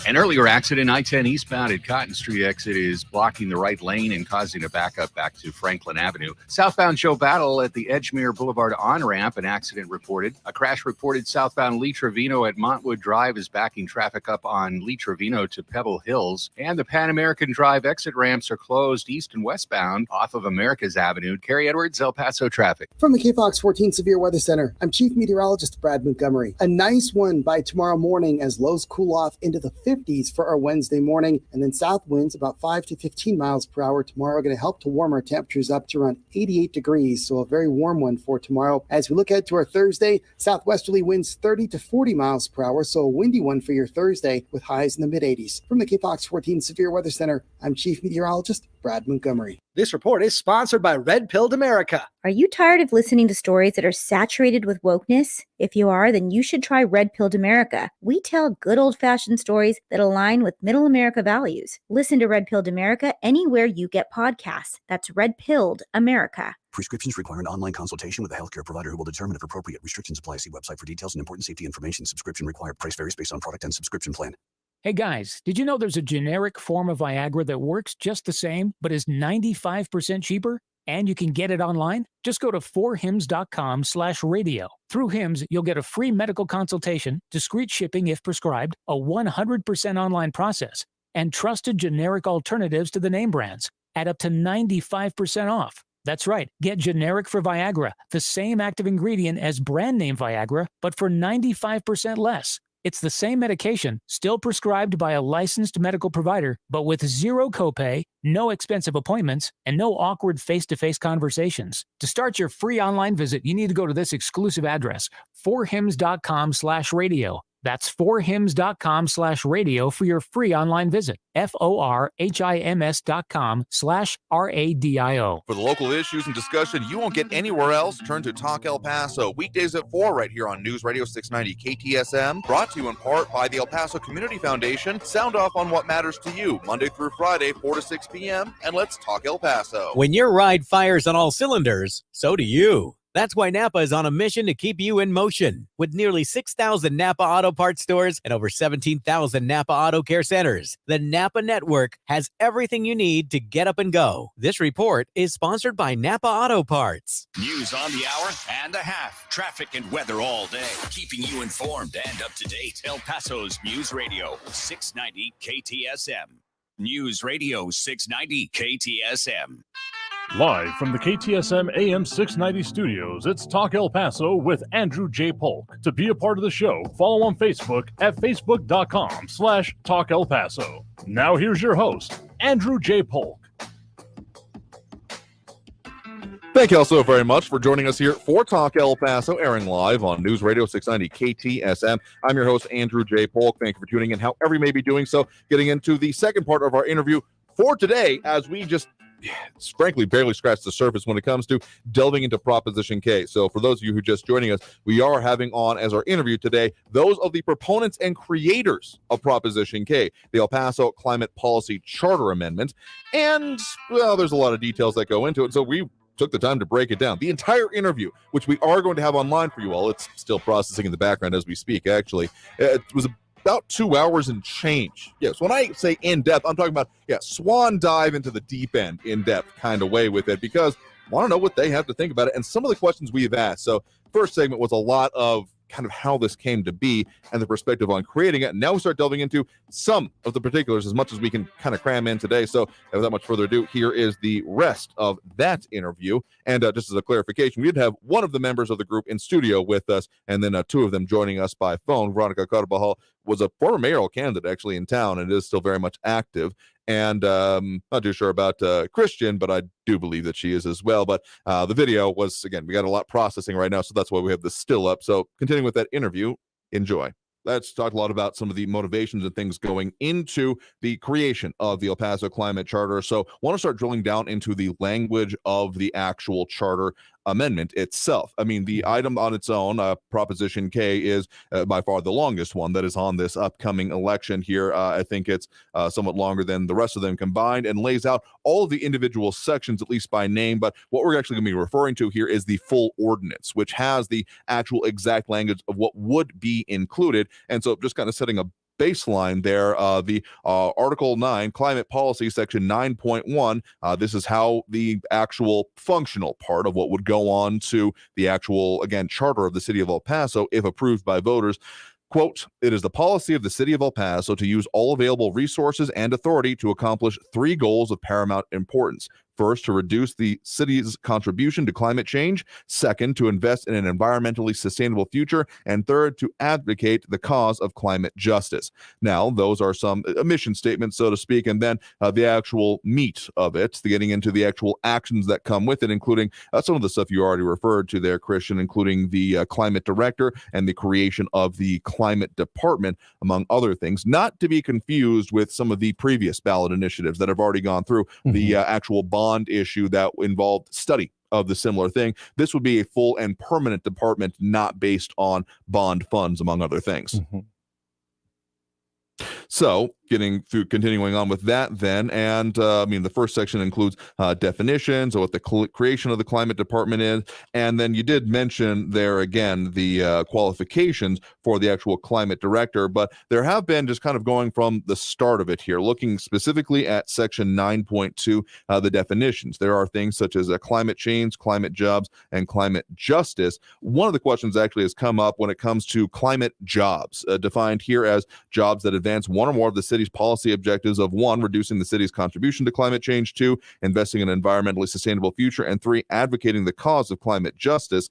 An earlier accident, I-10 eastbound at Cotton Street exit, is blocking the right lane and causing a backup back to Franklin Avenue. Southbound Joe Battle at the Edgemere Boulevard on-ramp, an accident reported. A crash reported southbound Lee Trevino at Montwood Drive is backing traffic up on Lee Trevino to Pebble Hills. And the Pan American Drive exit ramps are closed east and westbound off of Americas Avenue. Carrie Edwards, El Paso traffic. From the KFOX 14 Severe Weather Center, I'm Chief Meteorologist Brad Montgomery. A nice one by tomorrow morning as lows cool off into the 50s for our Wednesday morning, and then south winds about 5 to 15 miles per hour tomorrow are going to help to warm our temperatures up to around 88 degrees, so a very warm one for tomorrow. As we look ahead to our Thursday, southwesterly winds 30 to 40 miles per hour, so a windy one for your Thursday with highs in the mid-80s. From the KFOX 14 Severe Weather Center, I'm Chief Meteorologist Brad Montgomery. This report is sponsored by Red Pilled America. Are you tired of listening to stories that are saturated with wokeness? If you are, then you should try Red Pilled America. We tell good old-fashioned stories that align with middle America values. Listen to Red Pilled America anywhere you get podcasts. That's Red Pilled America. Prescriptions require an online consultation with a healthcare provider who will determine if appropriate. Restrictions apply. See website for details and important safety information. Subscription required. Price varies based on product and subscription plan. Hey guys, did you know there's a generic form of Viagra that works just the same, but is 95% cheaper? And you can get it online? Just go to 4hims.com/radio. Through Hims, you'll get a free medical consultation, discreet shipping if prescribed, a 100% online process, and trusted generic alternatives to the name brands at up to 95% off. That's right. Get generic for Viagra, the same active ingredient as brand name Viagra, but for 95% less. It's the same medication, still prescribed by a licensed medical provider, but with zero copay, no expensive appointments, and no awkward face-to-face conversations. To start your free online visit, you need to go to this exclusive address, 4hims.com/radio. That's 4hims.com/radio for your free online visit. FORHIMS.com/RADIO. For the local issues and discussion you won't get anywhere else, turn to Talk El Paso. Weekdays at 4 right here on News Radio 690 KTSM. Brought to you in part by the El Paso Community Foundation. Sound off on what matters to you, Monday through Friday, 4 to 6 p.m. And let's talk El Paso. When your ride fires on all cylinders, so do you. That's why Napa is on a mission to keep you in motion. With nearly 6,000 Napa Auto Parts stores and over 17,000 Napa Auto Care centers, the Napa Network has everything you need to get up and go. This report is sponsored by Napa Auto Parts. News on the hour and a half. Traffic and weather all day. Keeping you informed and up to date. El Paso's News Radio 690 KTSM. News Radio 690 KTSM. Live from the KTSM AM 690 studios, it's Talk El Paso with Andrew J. Polk. To be a part of the show, follow on Facebook at facebook.com/Talk El Paso. Now here's your host, Andrew J. Polk. Thank you all so very much for joining us here for Talk El Paso, airing live on News Radio 690 KTSM. I'm your host, Andrew J. Polk. Thank you for tuning in, however you may be doing so. Getting into the second part of our interview for today, as we just frankly barely scratched the surface when it comes to delving into Proposition K. So for those of you who are just joining us, we are having on as our interview today those of the proponents and creators of Proposition K, the El Paso Climate Policy Charter Amendment. And, well, there's a lot of details that go into it, so we took the time to break it down. The entire interview, which we are going to have online for you all, it's still processing in the background as we speak, actually. It was about 2 hours and change. Yes, when I say in-depth, I'm talking about, swan dive into the deep end, in-depth kind of way with it, because I want to know what they have to think about it and some of the questions we've asked. So first segment was a lot of kind of how this came to be and the perspective on creating it. And now we start delving into some of the particulars as much as we can kind of cram in today. So without much further ado, here is the rest of that interview. And just as a clarification, we did have one of the members of the group in studio with us, and then two of them joining us by phone. Veronica Carbajal was a former mayoral candidate actually in town and is still very much active. And not too sure about Christian, but I do believe that she is as well. But the video was, again, we got a lot processing right now, so that's why we have this still up. So continuing with that interview, enjoy. Let's talk a lot about some of the motivations and things going into the creation of the El Paso Climate Charter. So I want to start drilling down into the language of the actual charter amendment itself. I mean, the item on its own, Proposition K, is by far the longest one that is on this upcoming election here. I think it's somewhat longer than the rest of them combined, and lays out all of the individual sections, at least by name. But what we're actually going to be referring to here is the full ordinance, which has the actual exact language of what would be included. And so just kind of setting a baseline there, the Article 9, Climate Policy, Section 9.1. This is how the actual functional part of what would go on to the actual, again, charter of the city of El Paso, if approved by voters. Quote, "It is the policy of the city of El Paso to use all available resources and authority to accomplish three goals of paramount importance. First, to reduce the city's contribution to climate change. Second, to invest in an environmentally sustainable future. And third, to advocate the cause of climate justice." Now, those are some mission statements, so to speak, and then the actual meat of it, getting into the actual actions that come with it, including some of the stuff you already referred to there, Christian, including the climate director and the creation of the climate department, among other things, not to be confused with some of the previous ballot initiatives that have already gone through the actual bond issue that involved study of the similar thing. This would be a full and permanent department, not based on bond funds, among other things. So continuing on with that then, and I mean, the first section includes definitions of what the creation of the climate department is, and then you did mention there again the qualifications for the actual climate director, but there have been, just kind of going from the start of it here, looking specifically at section 9.2, the definitions. There are things such as climate change, climate jobs, and climate justice. One of the questions actually has come up when it comes to climate jobs, defined here as jobs that advance one or more of the city's policy objectives of 1, reducing the city's contribution to climate change, 2, investing in an environmentally sustainable future, and 3, advocating the cause of climate justice.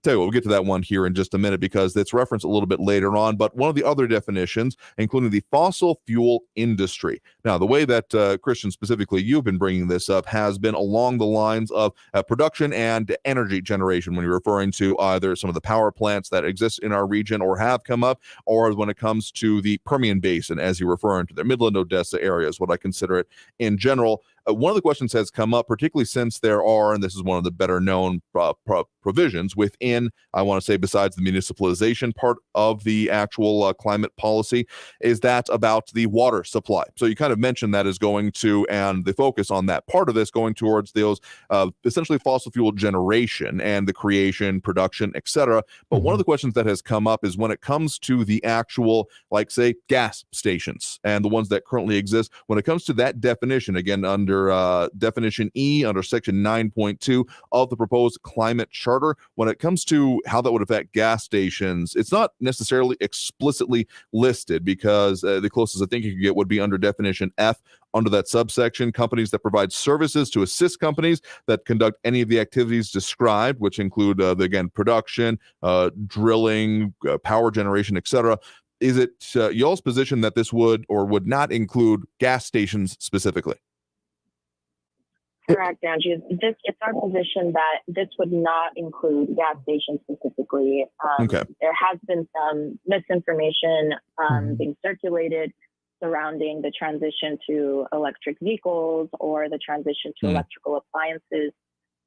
Tell you what, we'll get to that one here in just a minute because it's referenced a little bit later on. But one of the other definitions, including the fossil fuel industry. Now, the way that Christian, specifically, you've been bringing this up has been along the lines of production and energy generation when you're referring to either some of the power plants that exist in our region or have come up, or when it comes to the Permian Basin, as you're referring to the Midland, Odessa areas, what I consider it in general. One of the questions has come up, particularly since there are, and this is one of the better known provisions within, I want to say, besides the municipalization part of the actual climate policy, is that about the water supply. So you kind of mentioned that is going to, and the focus on that part of this going towards those essentially fossil fuel generation and the creation, production, etc. But one of the questions that has come up is when it comes to the actual, like, say, gas stations and the ones that currently exist, when it comes to that definition, again, under under definition E, under section 9.2 of the proposed climate charter. When it comes to how that would affect gas stations, it's not necessarily explicitly listed, because the closest I think you could get would be under definition F. Under that subsection, companies that provide services to assist companies that conduct any of the activities described, which include, again, production, drilling, power generation, etc. Is it y'all's position that this would or would not include gas stations specifically? Correct, Andrew. It's our position that this would not include gas stations specifically. Okay. There has been some misinformation being circulated surrounding the transition to electric vehicles or the transition to electrical appliances.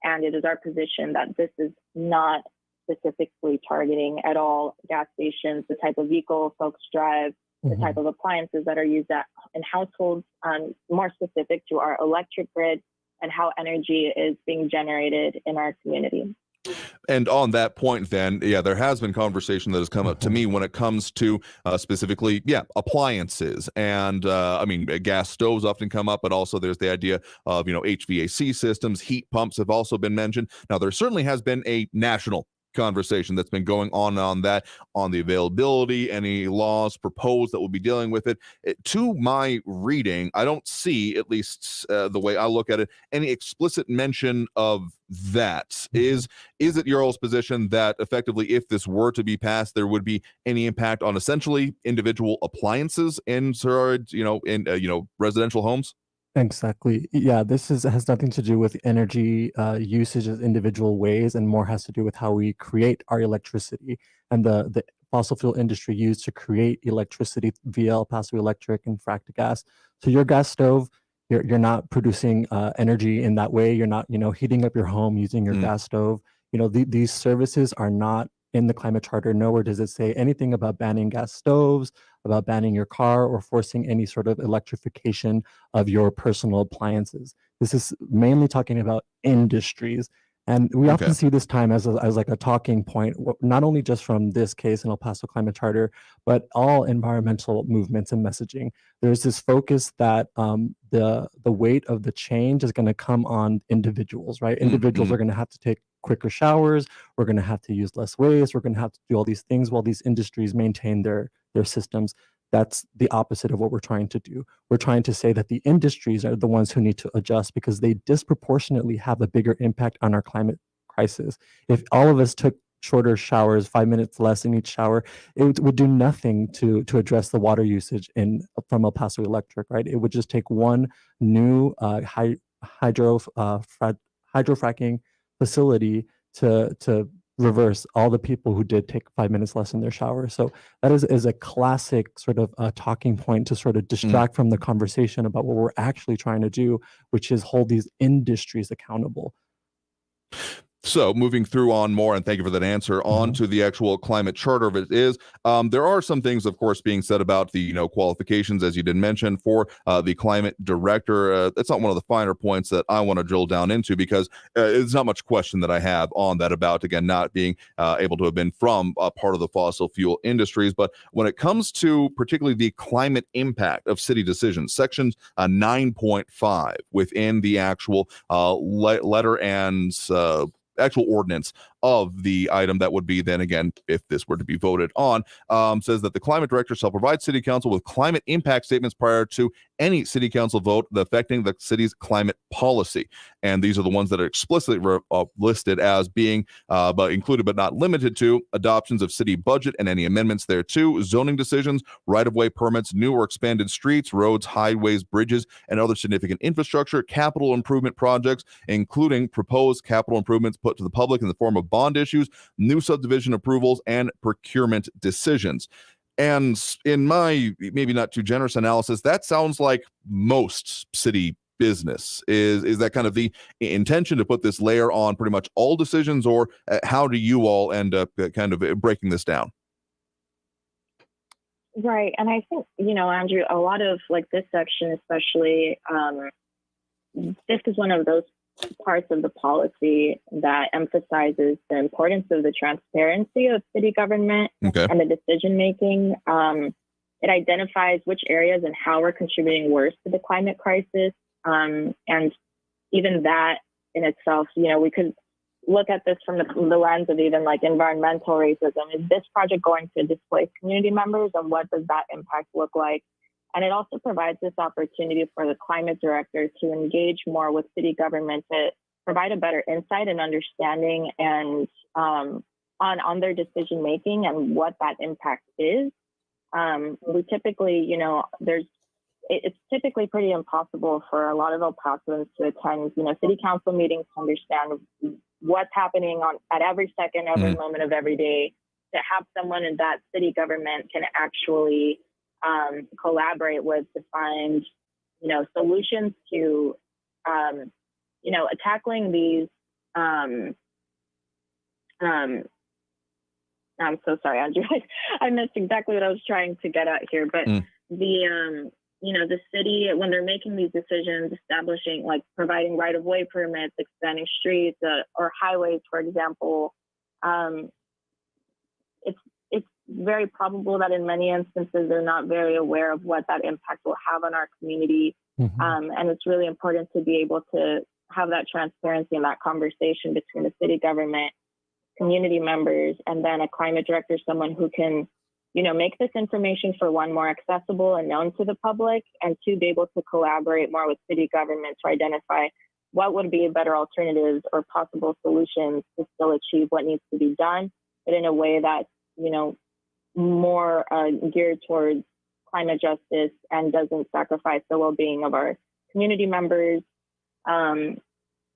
And it is our position that this is not specifically targeting at all gas stations, the type of vehicle folks drive, the type of appliances that are used in households, more specific to our electric grid and how energy is being generated in our community. And on that point, then, there has been conversation that has come up to me when it comes to specifically, appliances. And I mean, gas stoves often come up, but also there's the idea of, HVAC systems, heat pumps have also been mentioned. Now, there certainly has been a national conversation that's been going on that, on the availability, any laws proposed that will be dealing with it. To my reading, I don't see, at least the way I look at it, any explicit mention of that. Is it your all's position that effectively, if this were to be passed, there would be any impact on essentially individual appliances in residential homes? Exactly. Yeah, this has nothing to do with energy usage as individual ways, and more has to do with how we create our electricity and the fossil fuel industry used to create electricity via El Paso Electric and fracked gas. So your gas stove, you're not producing energy in that way. You're not, heating up your home using your gas stove. These services are not in the climate charter. Nowhere does it say anything about banning gas stoves, about banning your car, or forcing any sort of electrification of your personal appliances. This is mainly talking about industries. And we often see this time as like a talking point, not only just from this case in El Paso Climate Charter, but all environmental movements and messaging. There's this focus that the weight of the change is going to come on individuals, right? Individuals are going to have to take quicker showers. We're going to have to use less waste. We're going to have to do all these things while these industries maintain their systems. That's the opposite of what we're trying to do. We're trying to say that the industries are the ones who need to adjust because they disproportionately have a bigger impact on our climate crisis. If all of us took shorter showers, 5 minutes less in each shower, it would do nothing to address the water usage from El Paso Electric, right? It would just take one new hydrofracking facility to reverse all the people who did take 5 minutes less in their shower. So that is a classic sort of talking point to sort of distract from the conversation about what we're actually trying to do, which is hold these industries accountable. So moving through on more, and thank you for that answer, on to the actual climate charter of it is, there are some things, of course, being said about the, qualifications, as you did mention, for the climate director. That's not one of the finer points that I want to drill down into, because it's not much question that I have on that about, again, not being able to have been from a part of the fossil fuel industries. But when it comes to particularly the climate impact of city decisions, sections 9.5 within the actual letter and actual ordinance of the item that would be then, again, if this were to be voted on, says that the climate director shall provide city council with climate impact statements prior to any city council vote affecting the city's climate policy. And these are the ones that are explicitly listed as being but included but not limited to adoptions of city budget and any amendments thereto, zoning decisions, right-of-way permits, new or expanded streets, roads, highways, bridges, and other significant infrastructure, capital improvement projects, including proposed capital improvements put to the public in the form of bond issues, new subdivision approvals, and procurement decisions. And in my maybe not too generous analysis, that sounds like most city business. Is that kind of the intention, to put this layer on pretty much all decisions, or how do you all end up kind of breaking this down? Right. And I think, Andrew, a lot of like this section, especially, this is one of those parts of the policy that emphasizes the importance of the transparency of city government and the decision making. It identifies which areas and how we're contributing worse to the climate crisis. And even that in itself, we could look at this from the lens of even like environmental racism. Is this project going to displace community members, and what does that impact look like? And it also provides this opportunity for the climate director to engage more with city government to provide a better insight and understanding and on their decision making and what that impact is. We typically, it's typically pretty impossible for a lot of El Pasoans to attend, city council meetings to understand what's happening at every second, every moment of every day. To have someone in that city government can actually collaborate with to find, solutions to, tackling these. I'm so sorry, Andrew. I missed exactly what I was trying to get at here, but the city, when they're making these decisions, establishing, like providing right-of-way permits, expanding streets or highways, for example, it's very probable that in many instances they're not very aware of what that impact will have on our community. And it's really important to be able to have that transparency and that conversation between the city government, community members, and then a climate director, someone who can, make this information, for one, more accessible and known to the public, and two, be able to collaborate more with city government to identify what would be better alternatives or possible solutions to still achieve what needs to be done, but in a way that's, more geared towards climate justice and doesn't sacrifice the well-being of our community members. An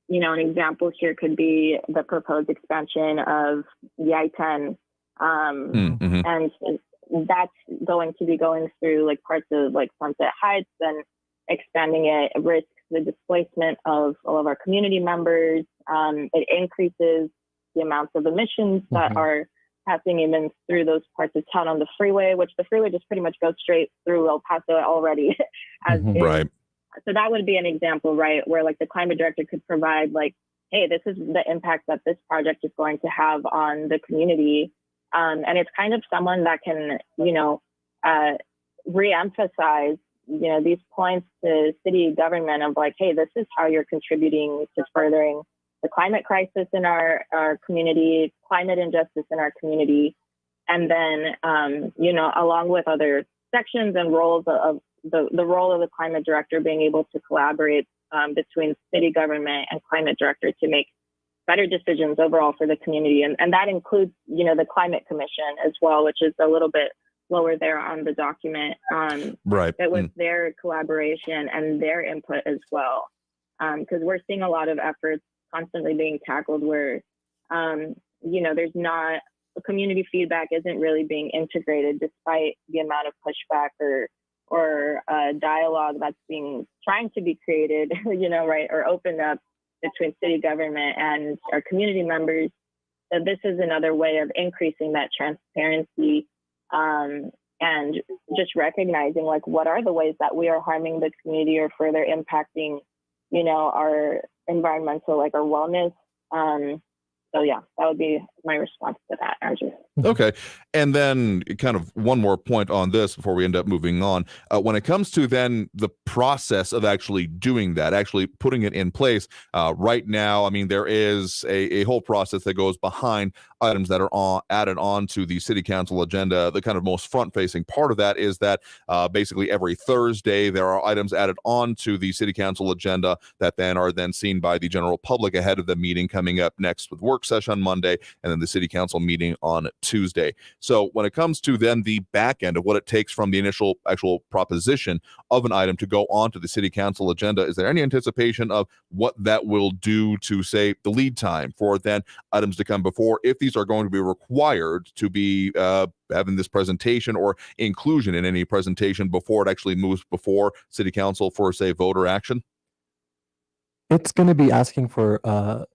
example here could be the proposed expansion of the I-10. And that's going to be going through like parts of like Sunset Heights, and expanding it risks the displacement of all of our community members. It increases the amounts of emissions that are passing even through those parts of town on the freeway, which the freeway just pretty much goes straight through El Paso already. Right. So that would be an example, right, where like the climate director could provide like, hey, this is the impact that this project is going to have on the community. And it's kind of someone that can, reemphasize, these points to city government of like, hey, this is how you're contributing to furthering the climate crisis in our community, climate injustice in our community. And then, along with other sections and roles of the role of the climate director being able to collaborate between city government and climate director to make better decisions overall for the community. And that includes, the Climate Commission as well, which is a little bit lower there on the document. Right. But with their collaboration and their input as well. Because we're seeing a lot of efforts constantly being tackled where, there's not, community feedback isn't really being integrated despite the amount of pushback or dialogue that's trying to be created, right, or opened up between city government and our community members. So this is another way of increasing that transparency and just recognizing like what are the ways that we are harming the community or further impacting, our environmental, like our wellness. So yeah, that would be my response to that, Andrew. Okay. And then kind of one more point on this before we end up moving on. When it comes to then the process of actually doing that, actually putting it in place right now, I mean, there is a whole process that goes behind items that are added on to the city council agenda. The kind of most front-facing part of that is that basically every Thursday there are items added on to the city council agenda that then are then seen by the general public ahead of the meeting coming up next with work session on Monday and then the city council meeting on Tuesday. So when it comes to then the back end of what it takes from the initial actual proposition of an item to go onto the city council agenda, is there any anticipation of what that will do to, say, the lead time for then items to come before, if these are going to be required to be having this presentation or inclusion in any presentation before it actually moves before city council for, say, voter action? It's going to be asking for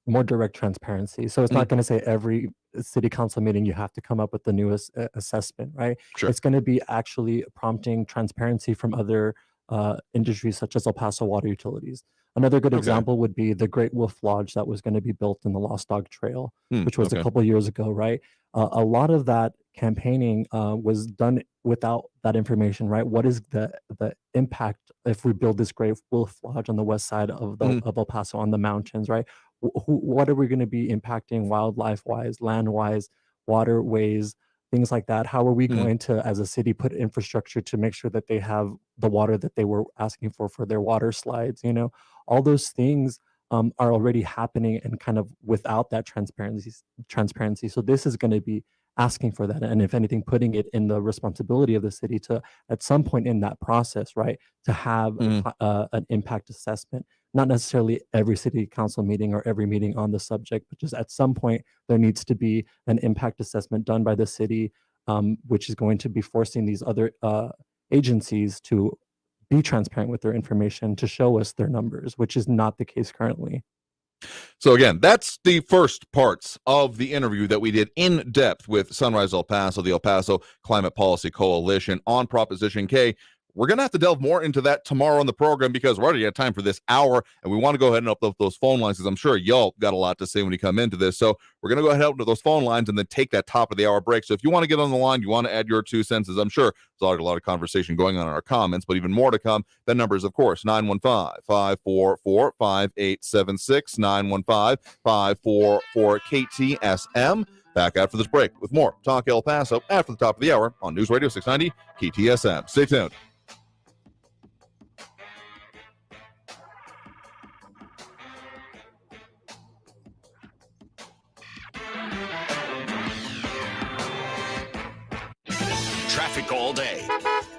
more direct transparency. So it's not going to say every city council meeting you have to come up with the newest assessment, right? Sure. It's going to be actually prompting transparency from other industries such as El Paso Water Utilities. Another good example would be the Great Wolf Lodge that was going to be built in the Lost Dog Trail, which was a couple years ago, right? A lot of that campaigning was done without that information, right? What is the impact if we build this great wolf lodge on the west side of of El Paso on the mountains, right? What are we going to be impacting wildlife wise, land wise, waterways, things like that? How are we going to, as a city, put infrastructure to make sure that they have the water that they were asking for their water slides? You know, all those things are already happening and kind of without that transparency. So this is going to be asking for that, and if anything, putting it in the responsibility of the city to, at some point in that process, right, to have an impact assessment. Not necessarily every city council meeting or every meeting on the subject, but just at some point there needs to be an impact assessment done by the city, which is going to be forcing these other agencies to be transparent with their information, to show us their numbers, which is not the case currently. So again, that's the first parts of the interview that we did in depth with Sunrise El Paso, the El Paso Climate Policy Coalition, on Proposition K. We're going to have to delve more into that tomorrow on the program because we're already at time for this hour, and we want to go ahead and open up those phone lines because I'm sure y'all got a lot to say when you come into this. So we're going to go ahead and open up those phone lines and then take that top of the hour break. So if you want to get on the line, you want to add your 2 cents, I'm sure there's a lot of conversation going on in our comments, but even more to come. That number is, of course, 915-544-5876, 915-544-KTSM. Back after this break with more Talk El Paso after the top of the hour on News Radio 690 KTSM. Stay tuned. Traffic all day.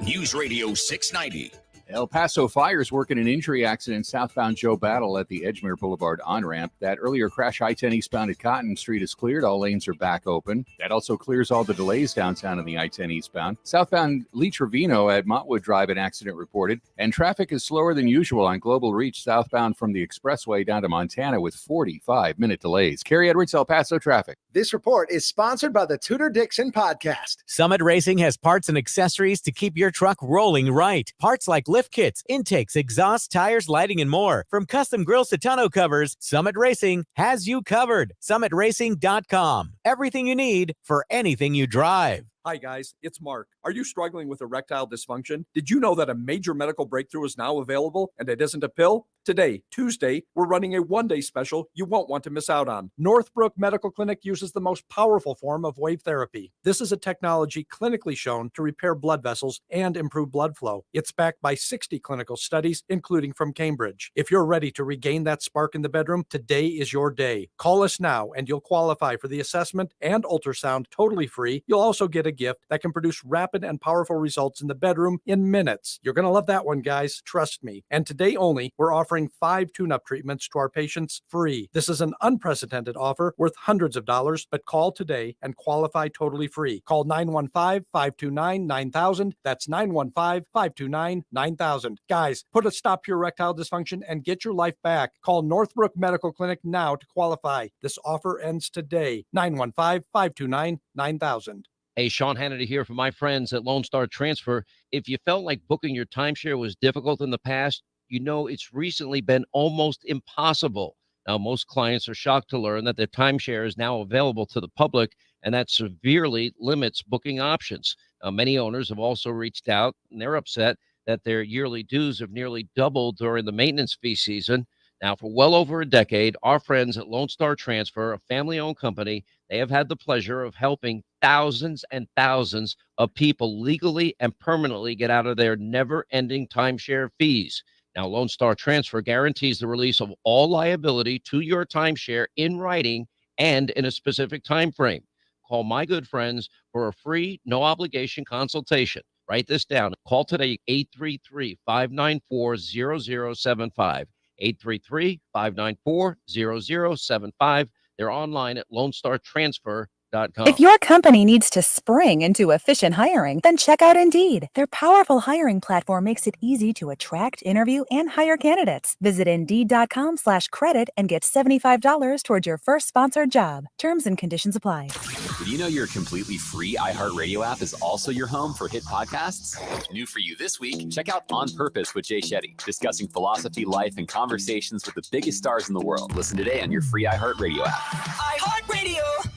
News Radio 690. El Paso fires work in an injury accident southbound Joe Battle at the Edgemere Boulevard on-ramp. That earlier crash I-10 eastbound at Cotton Street is cleared. All lanes are back open. That also clears all the delays downtown on the I-10 eastbound. Southbound Lee Trevino at Montwood Drive, an accident reported. And traffic is slower than usual on Global Reach southbound from the expressway down to Montana with 45-minute delays. Kerry Edwards, El Paso traffic. This report is sponsored by the Tudor Dixon Podcast. Summit Racing has parts and accessories to keep your truck rolling right. Parts like lift kits, intakes, exhaust, tires, lighting, and more. From custom grills to tonneau covers, Summit Racing has you covered. SummitRacing.com. Everything you need for anything you drive. Hi guys, it's Mark. Are you struggling with erectile dysfunction? Did you know that a major medical breakthrough is now available and it isn't a pill? Today, Tuesday, we're running a one-day special you won't want to miss out on. Northbrook Medical Clinic uses the most powerful form of wave therapy. This is a technology clinically shown to repair blood vessels and improve blood flow. It's backed by 60 clinical studies, including from Cambridge. If you're ready to regain that spark in the bedroom, today is your day. Call us now and you'll qualify for the assessment and ultrasound totally free. You'll also get a gift that can produce rapid and powerful results in the bedroom in minutes. You're going to love that one, guys. Trust me. And today only, we're offering 5 tune-up treatments to our patients free. This is an unprecedented offer worth hundreds of dollars, but call today and qualify totally free. Call 915-529-9000. That's 915-529-9000. Guys, put a stop to your erectile dysfunction and get your life back. Call Northbrook Medical Clinic now to qualify. This offer ends today. 915-529-9000. Hey, Sean Hannity here from my friends at Lone Star Transfer. If you felt like booking your timeshare was difficult in the past, you know it's recently been almost impossible. Now, most clients are shocked to learn that their timeshare is now available to the public, and that severely limits booking options. Many owners have also reached out, and they're upset that their yearly dues have nearly doubled during the maintenance fee season. Now, for well over a decade, our friends at Lone Star Transfer, a family-owned company, they have had the pleasure of helping thousands and thousands of people legally and permanently get out of their never-ending timeshare fees. Now, Lone Star Transfer guarantees the release of all liability to your timeshare in writing and in a specific time frame. Call my good friends for a free, no-obligation consultation. Write this down. Call today, 833-594-0075. 833-594-0075. They're online at LoneStarTransfer.com. If your company needs to spring into efficient hiring, then check out Indeed. Their powerful hiring platform makes it easy to attract, interview, and hire candidates. Visit Indeed.com/credit and get $75 towards your first sponsored job. Terms and conditions apply. Did you know your completely free iHeartRadio app is also your home for hit podcasts? New for you this week, check out On Purpose with Jay Shetty, discussing philosophy, life, and conversations with the biggest stars in the world. Listen today on your free iHeartRadio app. iHeartRadio.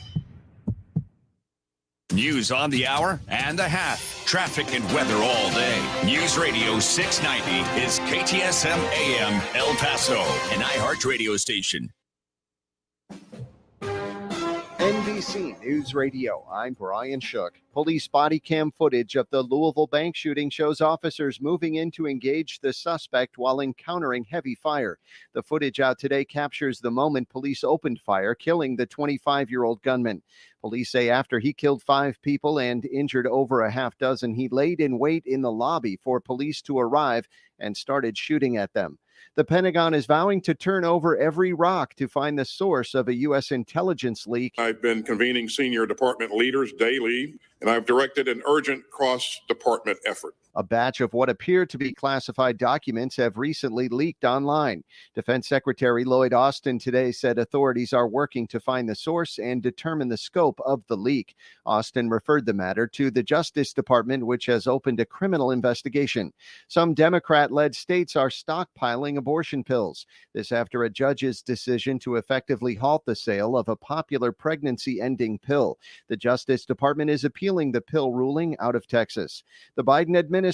News on the hour and a half. Traffic and weather all day. News Radio 690 is KTSM AM El Paso, an iHeart radio station. NBC News Radio, I'm Brian Shook. Police body cam footage of the Louisville bank shooting shows officers moving in to engage the suspect while encountering heavy fire. The footage out today captures the moment police opened fire, killing the 25-year-old gunman. Police say after he killed 5 people and injured over a half dozen, he laid in wait in the lobby for police to arrive and started shooting at them. The Pentagon is vowing to turn over every rock to find the source of a U.S. intelligence leak. I've been convening senior department leaders daily, and I've directed an urgent cross-department effort. A batch of what appear to be classified documents have recently leaked online. Defense Secretary Lloyd Austin today said authorities are working to find the source and determine the scope of the leak. Austin referred the matter to the Justice Department, which has opened a criminal investigation. Some Democrat-led states are stockpiling abortion pills. This after a judge's decision to effectively halt the sale of a popular pregnancy-ending pill. The Justice Department is appealing the pill ruling out of Texas. The Biden administration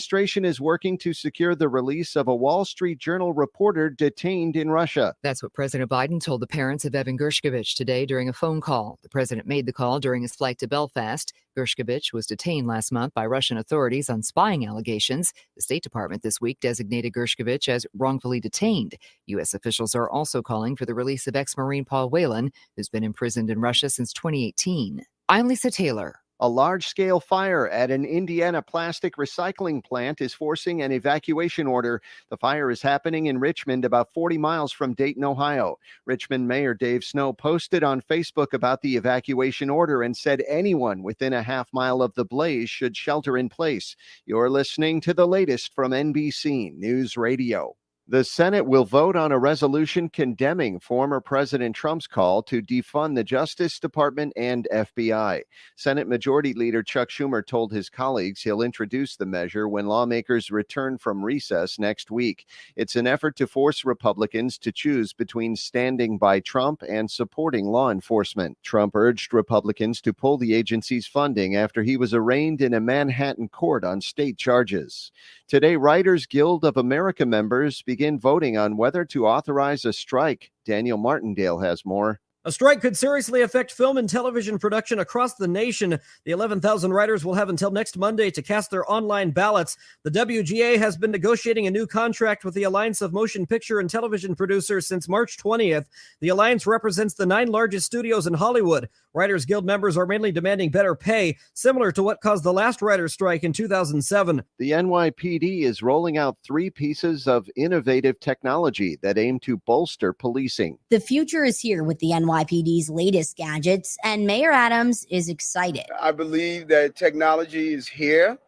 is working to secure the release of a Wall Street Journal reporter detained in Russia. That's what President Biden told the parents of Evan Gershkovich today during a phone call. The president made the call during his flight to Belfast. Gershkovich was detained last month by Russian authorities on spying allegations. The State Department this week designated Gershkovich as wrongfully detained. U.S. officials are also calling for the release of ex-Marine Paul Whelan, who's been imprisoned in Russia since 2018. I'm Lisa Taylor. A large-scale fire at an Indiana plastic recycling plant is forcing an evacuation order. The fire is happening in Richmond, about 40 miles from Dayton, Ohio. Richmond Mayor Dave Snow posted on Facebook about the evacuation order and said anyone within a half mile of the blaze should shelter in place. You're listening to the latest from NBC News Radio. The Senate will vote on a resolution condemning former President Trump's call to defund the Justice Department and FBI. Senate Majority Leader Chuck Schumer told his colleagues he'll introduce the measure when lawmakers return from recess next week. It's an effort to force Republicans to choose between standing by Trump and supporting law enforcement. Trump urged Republicans to pull the agency's funding after he was arraigned in a Manhattan court on state charges. Today, Writers Guild of America members begin voting on whether to authorize a strike. Daniel Martindale has more. A strike could seriously affect film and television production across the nation. The 11,000 writers will have until next Monday to cast their online ballots. The WGA has been negotiating a new contract with the Alliance of Motion Picture and Television Producers since March 20th. The alliance represents the 9 largest studios in Hollywood. Writers Guild members are mainly demanding better pay, similar to what caused the last writers' strike in 2007. The NYPD is rolling out 3 pieces of innovative technology that aim to bolster policing. The future is here with the NYPD's latest gadgets, and Mayor Adams is excited. I believe that technology is here.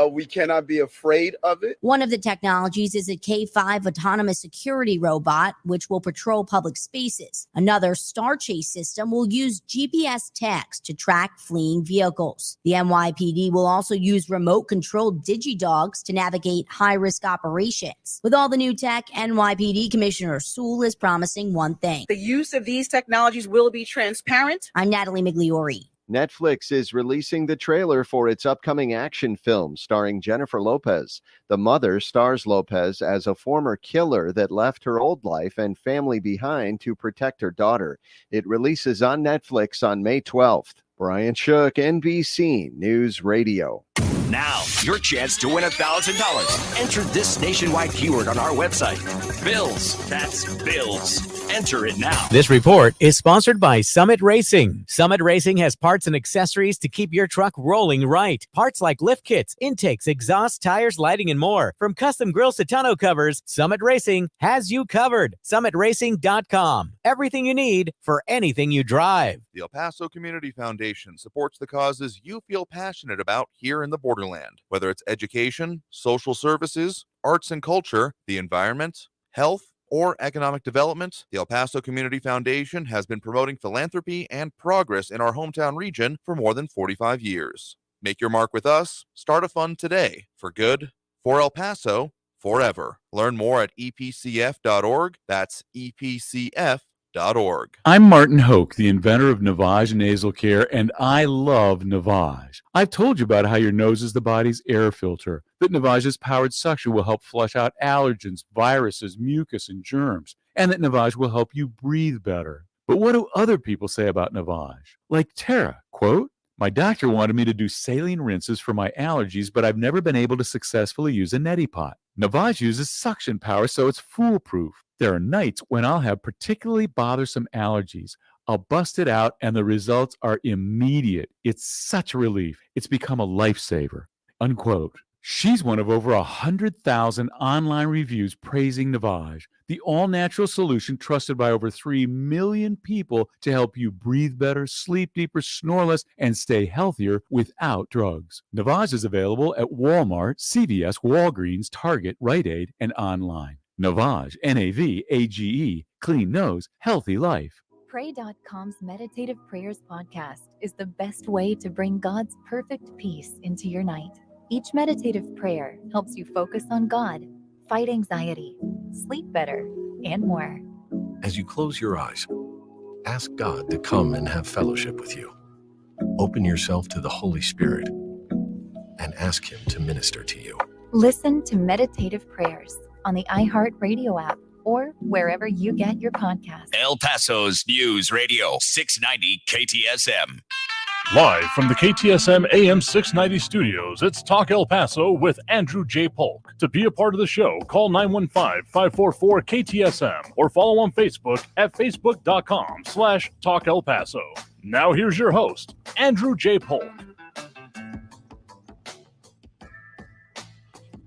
We cannot be afraid of it. One of the technologies is a K5 autonomous security robot, which will patrol public spaces. Another Star Chase system will use GPS tags to track fleeing vehicles. The NYPD will also use remote-controlled digidogs to navigate high-risk operations. With all the new tech, NYPD Commissioner Sewell is promising one thing. The use of these technologies will be transparent. I'm Natalie Migliori. Netflix is releasing the trailer for its upcoming action film starring Jennifer Lopez. The mother stars Lopez as a former killer that left her old life and family behind to protect her daughter. It releases on Netflix on May 12th. Brian Shook, NBC News Radio. Now, your chance to win $1,000. Enter this nationwide keyword on our website. Bills. That's bills. Enter it now. This report is sponsored by Summit Racing. Summit Racing has parts and accessories to keep your truck rolling right. Parts like lift kits, intakes, exhaust, tires, lighting, and more. From custom grills to tonneau covers, Summit Racing has you covered. SummitRacing.com. Everything you need for anything you drive. The El Paso Community Foundation supports the causes you feel passionate about here in the borderland. Whether it's education, social services, arts and culture, the environment, health, or economic development, the El Paso Community Foundation has been promoting philanthropy and progress in our hometown region for more than 45 years. Make your mark with us. Start a fund today. For good, for El Paso, forever. Learn more at epcf.org. That's epcf.org. I'm Martin Hoke, the inventor of Navage Nasal Care, and I love Navage. I've told you about how your nose is the body's air filter, that Navage's powered suction will help flush out allergens, viruses, mucus, and germs, and that Navage will help you breathe better. But what do other people say about Navage? Like Tara, quote, "My doctor wanted me to do saline rinses for my allergies, but I've never been able to successfully use a neti pot. Navage uses suction power, so it's foolproof. There are nights when I'll have particularly bothersome allergies. I'll bust it out, and the results are immediate. It's such a relief. It's become a lifesaver," unquote. She's one of over 100,000 online reviews praising Navage, the all-natural solution trusted by over 3 million people to help you breathe better, sleep deeper, snore less, and stay healthier without drugs. Navage is available at Walmart, CVS, Walgreens, Target, Rite Aid, and online. Navage, Navage, clean nose, healthy life. Pray.com's Meditative Prayers podcast is the best way to bring God's perfect peace into your night. Each meditative prayer helps you focus on God, fight anxiety, sleep better, and more. As you close your eyes, ask God to come and have fellowship with you. Open yourself to the Holy Spirit and ask Him to minister to you. Listen to Meditative Prayers on the iHeartRadio app or wherever you get your podcasts. El Paso's News Radio 690 KTSM. Live from the KTSM AM 690 studios, it's Talk El Paso with Andrew J. Polk. To be a part of the show, call 915-544-KTSM or follow on Facebook at facebook.com/Talk El Paso. Now here's your host, Andrew J. Polk.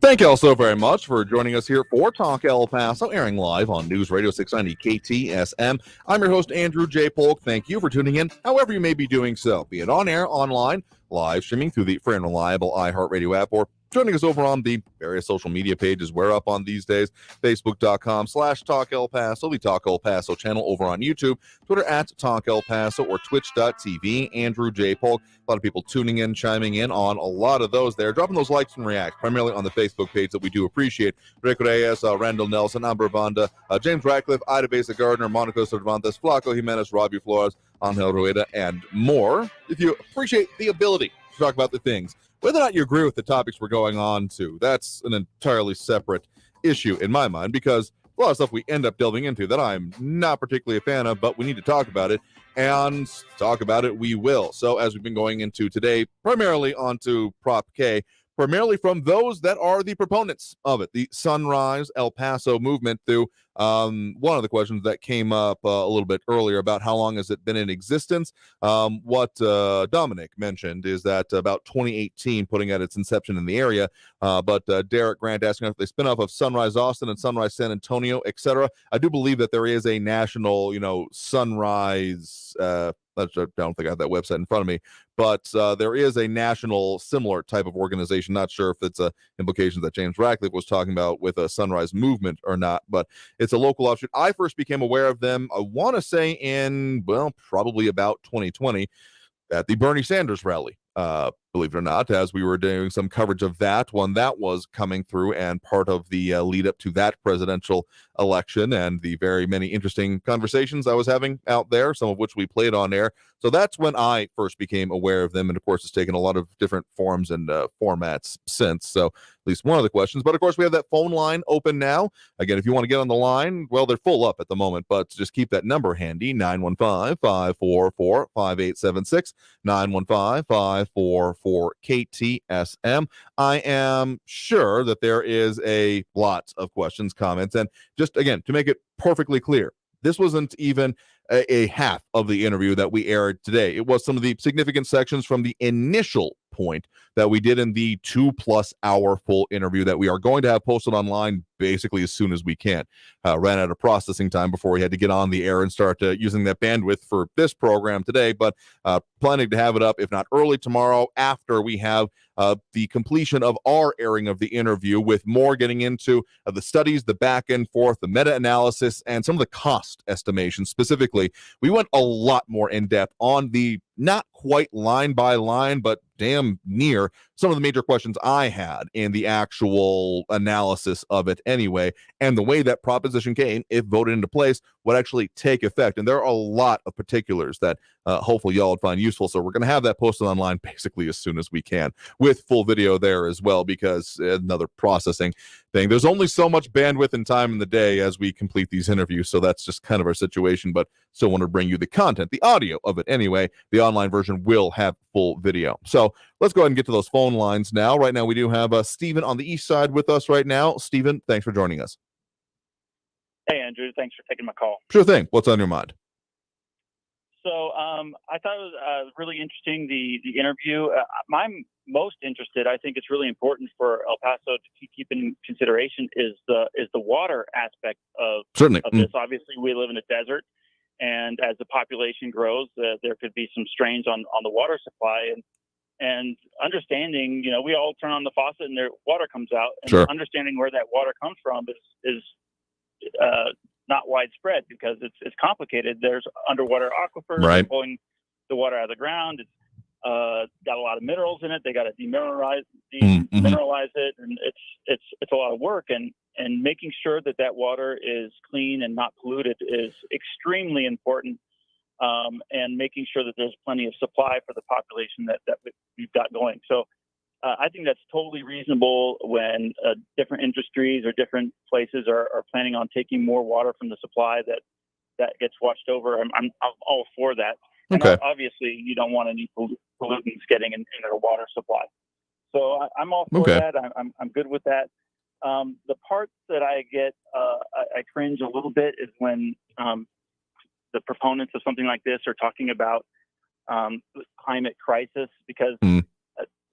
Thank you all so very much for joining us here for Talk El Paso, airing live on News Radio 690 KTSM. I'm your host, Andrew J. Polk. Thank you for tuning in, however you may be doing so, be it on air, online, live streaming through the free and reliable iHeartRadio app, or joining us over on the various social media pages we're up on these days, facebook.com/Talk El Paso, the Talk El Paso channel over on YouTube, Twitter at Talk El Paso, or twitch.tv, Andrew J. Polk. A lot of people tuning in, chiming in on a lot of those there, dropping those likes and reacts, primarily on the Facebook page that we do appreciate. Rick Reyes, Randall Nelson, Amber Banda, James Radcliffe, Ida Besa Gardner, Monica Cervantes, Flaco Jimenez, Robbie Flores, Angel Rueda, and more. If you appreciate the ability to talk about the things, whether or not you agree with the topics we're going on to, that's an entirely separate issue in my mind, because a lot of stuff we end up delving into that I'm not particularly a fan of, but we need to talk about it, and talk about it we will. So as we've been going into today, primarily onto Prop K, primarily from those that are the proponents of it, the Sunrise El Paso movement, through one of the questions that came up a little bit earlier about how long has it been in existence. What Dominic mentioned is that about 2018, putting at its inception in the area, but Derek Grant asking if they spin off of Sunrise Austin and Sunrise San Antonio, etc. I do believe that there is a national, Sunrise, I don't think I have that website in front of me, but there is a national similar type of organization. Not sure if it's implications that James Radcliffe was talking about with a Sunrise movement or not, but it's a local offshoot. I first became aware of them, I want to say in, probably about 2020 at the Bernie Sanders rally. Believe it or not, as we were doing some coverage of that one that was coming through, and part of the lead up to that presidential election, and the very many interesting conversations I was having out there, some of which we played on air. So that's when I first became aware of them, and of course it's taken a lot of different forms and formats since. So at least one of the questions, but of course we have that phone line open now. Again, if you want to get on the line, well, they're full up at the moment, but just keep that number handy, 915-544-5876, 915-544-KTSM. I am sure that there is a lot of questions, comments, and just again, to make it perfectly clear, this wasn't even a half of the interview that we aired today. It was some of the significant sections from the initial point that we did in the 2+ hour full interview that we are going to have posted online basically as soon as we can. Ran out of processing time before we had to get on the air and start using that bandwidth for this program today, but planning to have it up, if not early tomorrow, after we have the completion of our airing of the interview, with more getting into the studies, the back and forth, the meta-analysis, and some of the cost estimations. Specifically, we went a lot more in depth on the not quite line by line, but damn near some of the major questions I had in the actual analysis of it anyway, and the way that proposition came, if voted into place, would actually take effect. And there are a lot of particulars that hopefully y'all would find useful. So we're going to have that posted online basically as soon as we can, with full video there as well, because another processing thing. There's only so much bandwidth and time in the day as we complete these interviews. So that's just kind of our situation, but still want to bring you the content, the audio of it anyway. The online version will have full video. So let's go ahead and get to those phone lines now. Right now, we do have Stephen on the east side with us right now. Stephen, thanks for joining us. Hey, Andrew. Thanks for taking my call. Sure thing. What's on your mind? So I thought it was really interesting, the interview. I'm most interested, I think it's really important for El Paso to keep in consideration is the water aspect of this. Obviously, we live in a desert, and as the population grows, there could be some strains on the water supply. And understanding, we all turn on the faucet and their water comes out. And understanding where that water comes from is not widespread because it's complicated. There's underwater aquifers pulling the water out of the ground. It's got a lot of minerals in it. They got to demineralize it, and it's a lot of work. And making sure that water is clean and not polluted is extremely important. And making sure that there's plenty of supply for the population that we've got going. So I think that's totally reasonable when different industries or different places are planning on taking more water from the supply that gets watched over. I'm all for that. And obviously, you don't want any pollutants getting in their water supply. So I'm all for that. I'm good with that. The part that I get, I cringe a little bit is when the proponents of something like this are talking about climate crisis, because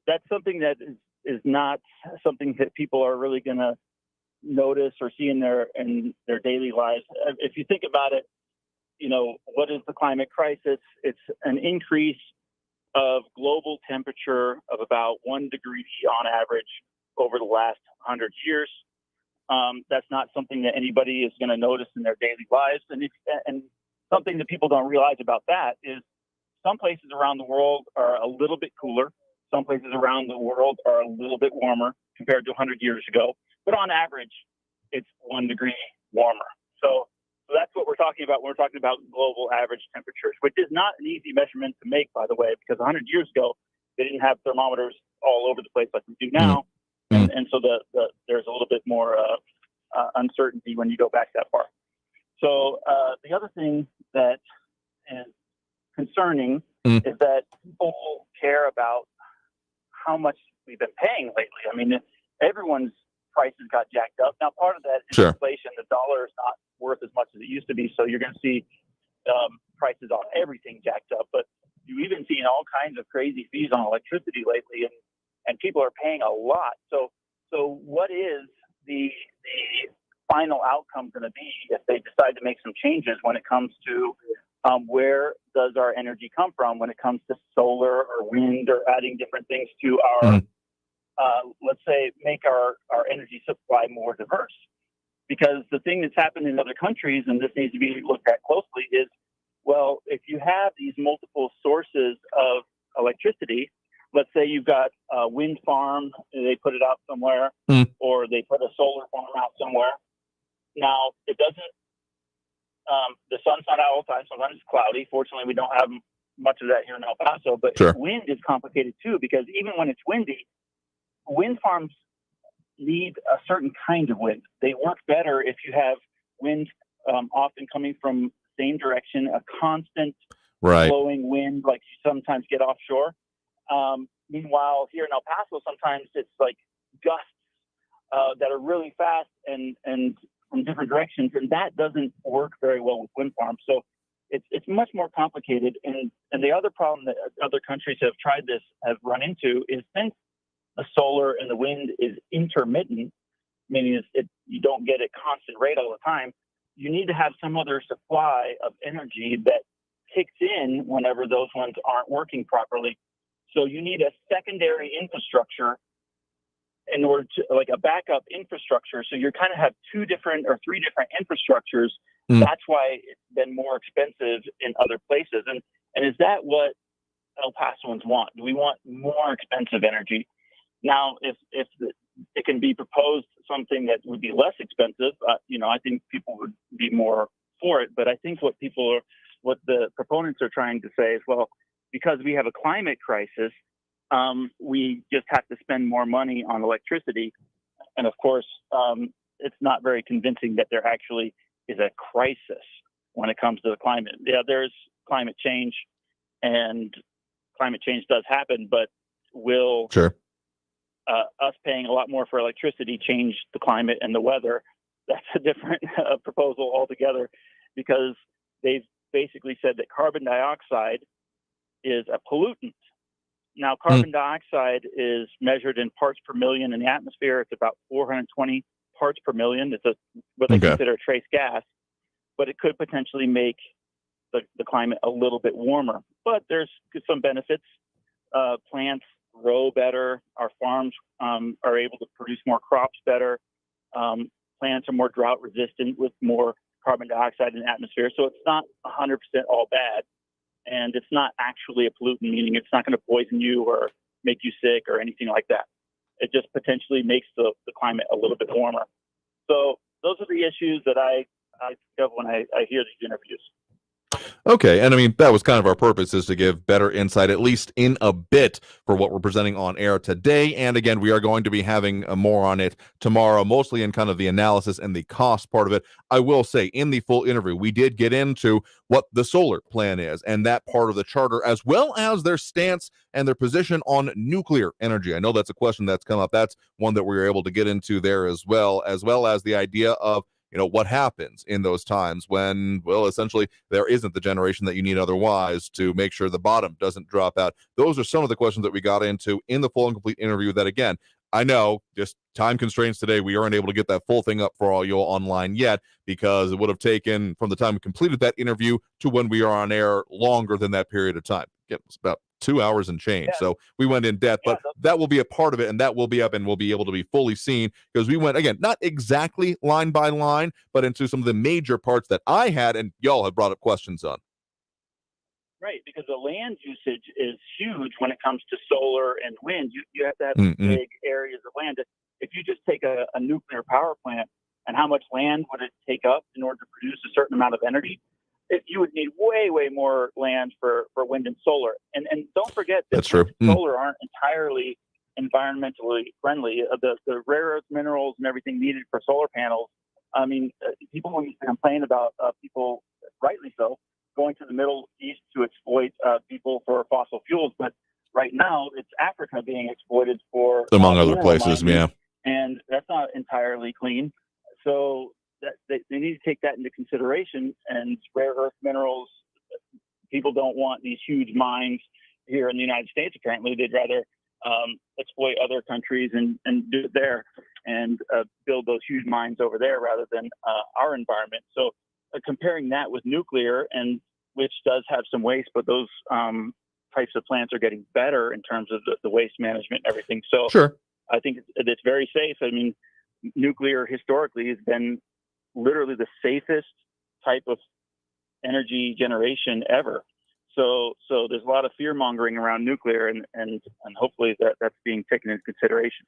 that's something that is not something that people are really going to notice or see in their daily lives. If you think about it, what is the climate crisis? It's an increase of global temperature of about 1 degree on average over the last 100 years. That's not something that anybody is going to notice in their daily lives. And something that people don't realize about that is some places around the world are a little bit cooler. Some places around the world are a little bit warmer compared to 100 years ago. But on average, it's 1 degree warmer. So that's what we're talking about when we're talking about global average temperatures, which is not an easy measurement to make, by the way, because 100 years ago, they didn't have thermometers all over the place like we do now. And so there's a little bit more uncertainty when you go back that far. So the other thing that is concerning is that people care about how much we've been paying lately. I mean, everyone's prices got jacked up. Now, part of that is inflation. The dollar is not worth as much as it used to be. So you're going to see prices on everything jacked up. But you've even seen all kinds of crazy fees on electricity lately, and people are paying a lot. So what is the final outcome going to be if they decide to make some changes when it comes to where does our energy come from when it comes to solar or wind or adding different things to our, let's say, make our energy supply more diverse? Because the thing that's happened in other countries, and this needs to be looked at closely, is, well, if you have these multiple sources of electricity, let's say you've got a wind farm, they put it out somewhere, or they put a solar farm out somewhere. Now, it doesn't, the sun's not out all the time. Sometimes it's cloudy. Fortunately, we don't have much of that here in El Paso, but wind is complicated too, because even when it's windy, wind farms need a certain kind of wind. They work better if you have wind often coming from the same direction, a constant blowing wind like you sometimes get offshore. Meanwhile, here in El Paso, sometimes it's like gusts that are really fast and from different directions, and that doesn't work very well with wind farms. So it's much more complicated. And the other problem that other countries have tried this, have run into, is since the solar and the wind is intermittent, meaning you don't get a constant rate all the time, you need to have some other supply of energy that kicks in whenever those ones aren't working properly. So you need a secondary infrastructure in order to, like a backup infrastructure. So you kind of have 2 different or 3 different infrastructures. That's why it's been more expensive in other places. And is that what El Pasoans want? Do we want more expensive energy? Now, if it can be proposed something that would be less expensive, I think people would be more for it. But I think what the proponents are trying to say is, well, because we have a climate crisis, we just have to spend more money on electricity. And of course, it's not very convincing that there actually is a crisis when it comes to the climate. Yeah, there's climate change, and climate change does happen, but will us paying a lot more for electricity change the climate and the weather? That's a different proposal altogether, because they've basically said that carbon dioxide is a pollutant. Now, carbon dioxide is measured in parts per million in the atmosphere. It's about 420 parts per million. It's what they consider a trace gas, but it could potentially make the climate a little bit warmer. But there's some benefits. Plants grow better. Our farms are able to produce more crops better. Plants are more drought resistant with more carbon dioxide in the atmosphere. So it's not 100% all bad. And it's not actually a pollutant, meaning it's not going to poison you or make you sick or anything like that. It just potentially makes the climate a little bit warmer. So those are the issues that I think of when I hear these interviews. Okay, and I mean, that was kind of our purpose, is to give better insight, at least in a bit, for what we're presenting on air today. And again, we are going to be having more on it tomorrow, mostly in kind of the analysis and the cost part of it. I will say, in the full interview, we did get into what the solar plan is and that part of the charter, as well as their stance and their position on nuclear energy. I know that's a question that's come up. That's one that we were able to get into there as well as the idea of, you know, what happens in those times when, well, essentially there isn't the generation that you need otherwise to make sure the bottom doesn't drop out. Those are some of the questions that we got into in the full and complete interview that, again, I know just time constraints today, we aren't able to get that full thing up for all you online yet, because it would have taken from the time we completed that interview to when we are on air longer than that period of time. It was about 2 hours and change. Yeah. So we went in depth, but that will be a part of it, and that will be up and will be able to be fully seen, because we went, again, not exactly line by line, but into some of the major parts that I had and y'all have brought up questions on. Right, because the land usage is huge when it comes to solar and wind. You have to have big areas of land. If you just take a nuclear power plant, and how much land would it take up in order to produce a certain amount of energy? You would need way more land for wind and solar. And don't forget that solar aren't entirely environmentally friendly. The rare earth minerals and everything needed for solar panels. I mean, people used to complain about people, rightly so, going to the Middle East to exploit people for fossil fuels. But right now, it's Africa being exploited for among other places, mining, and that's not entirely clean. So they need to take that into consideration. And rare earth minerals, people don't want these huge mines here in the United States. Apparently, they'd rather exploit other countries and do it there and build those huge mines over there rather than our environment. So comparing that with nuclear, and which does have some waste, but those types of plants are getting better in terms of the waste management and everything. So I think it's very safe. I mean, nuclear historically has been literally the safest type of energy generation ever. So there's a lot of fear mongering around nuclear, and hopefully that's being taken into consideration.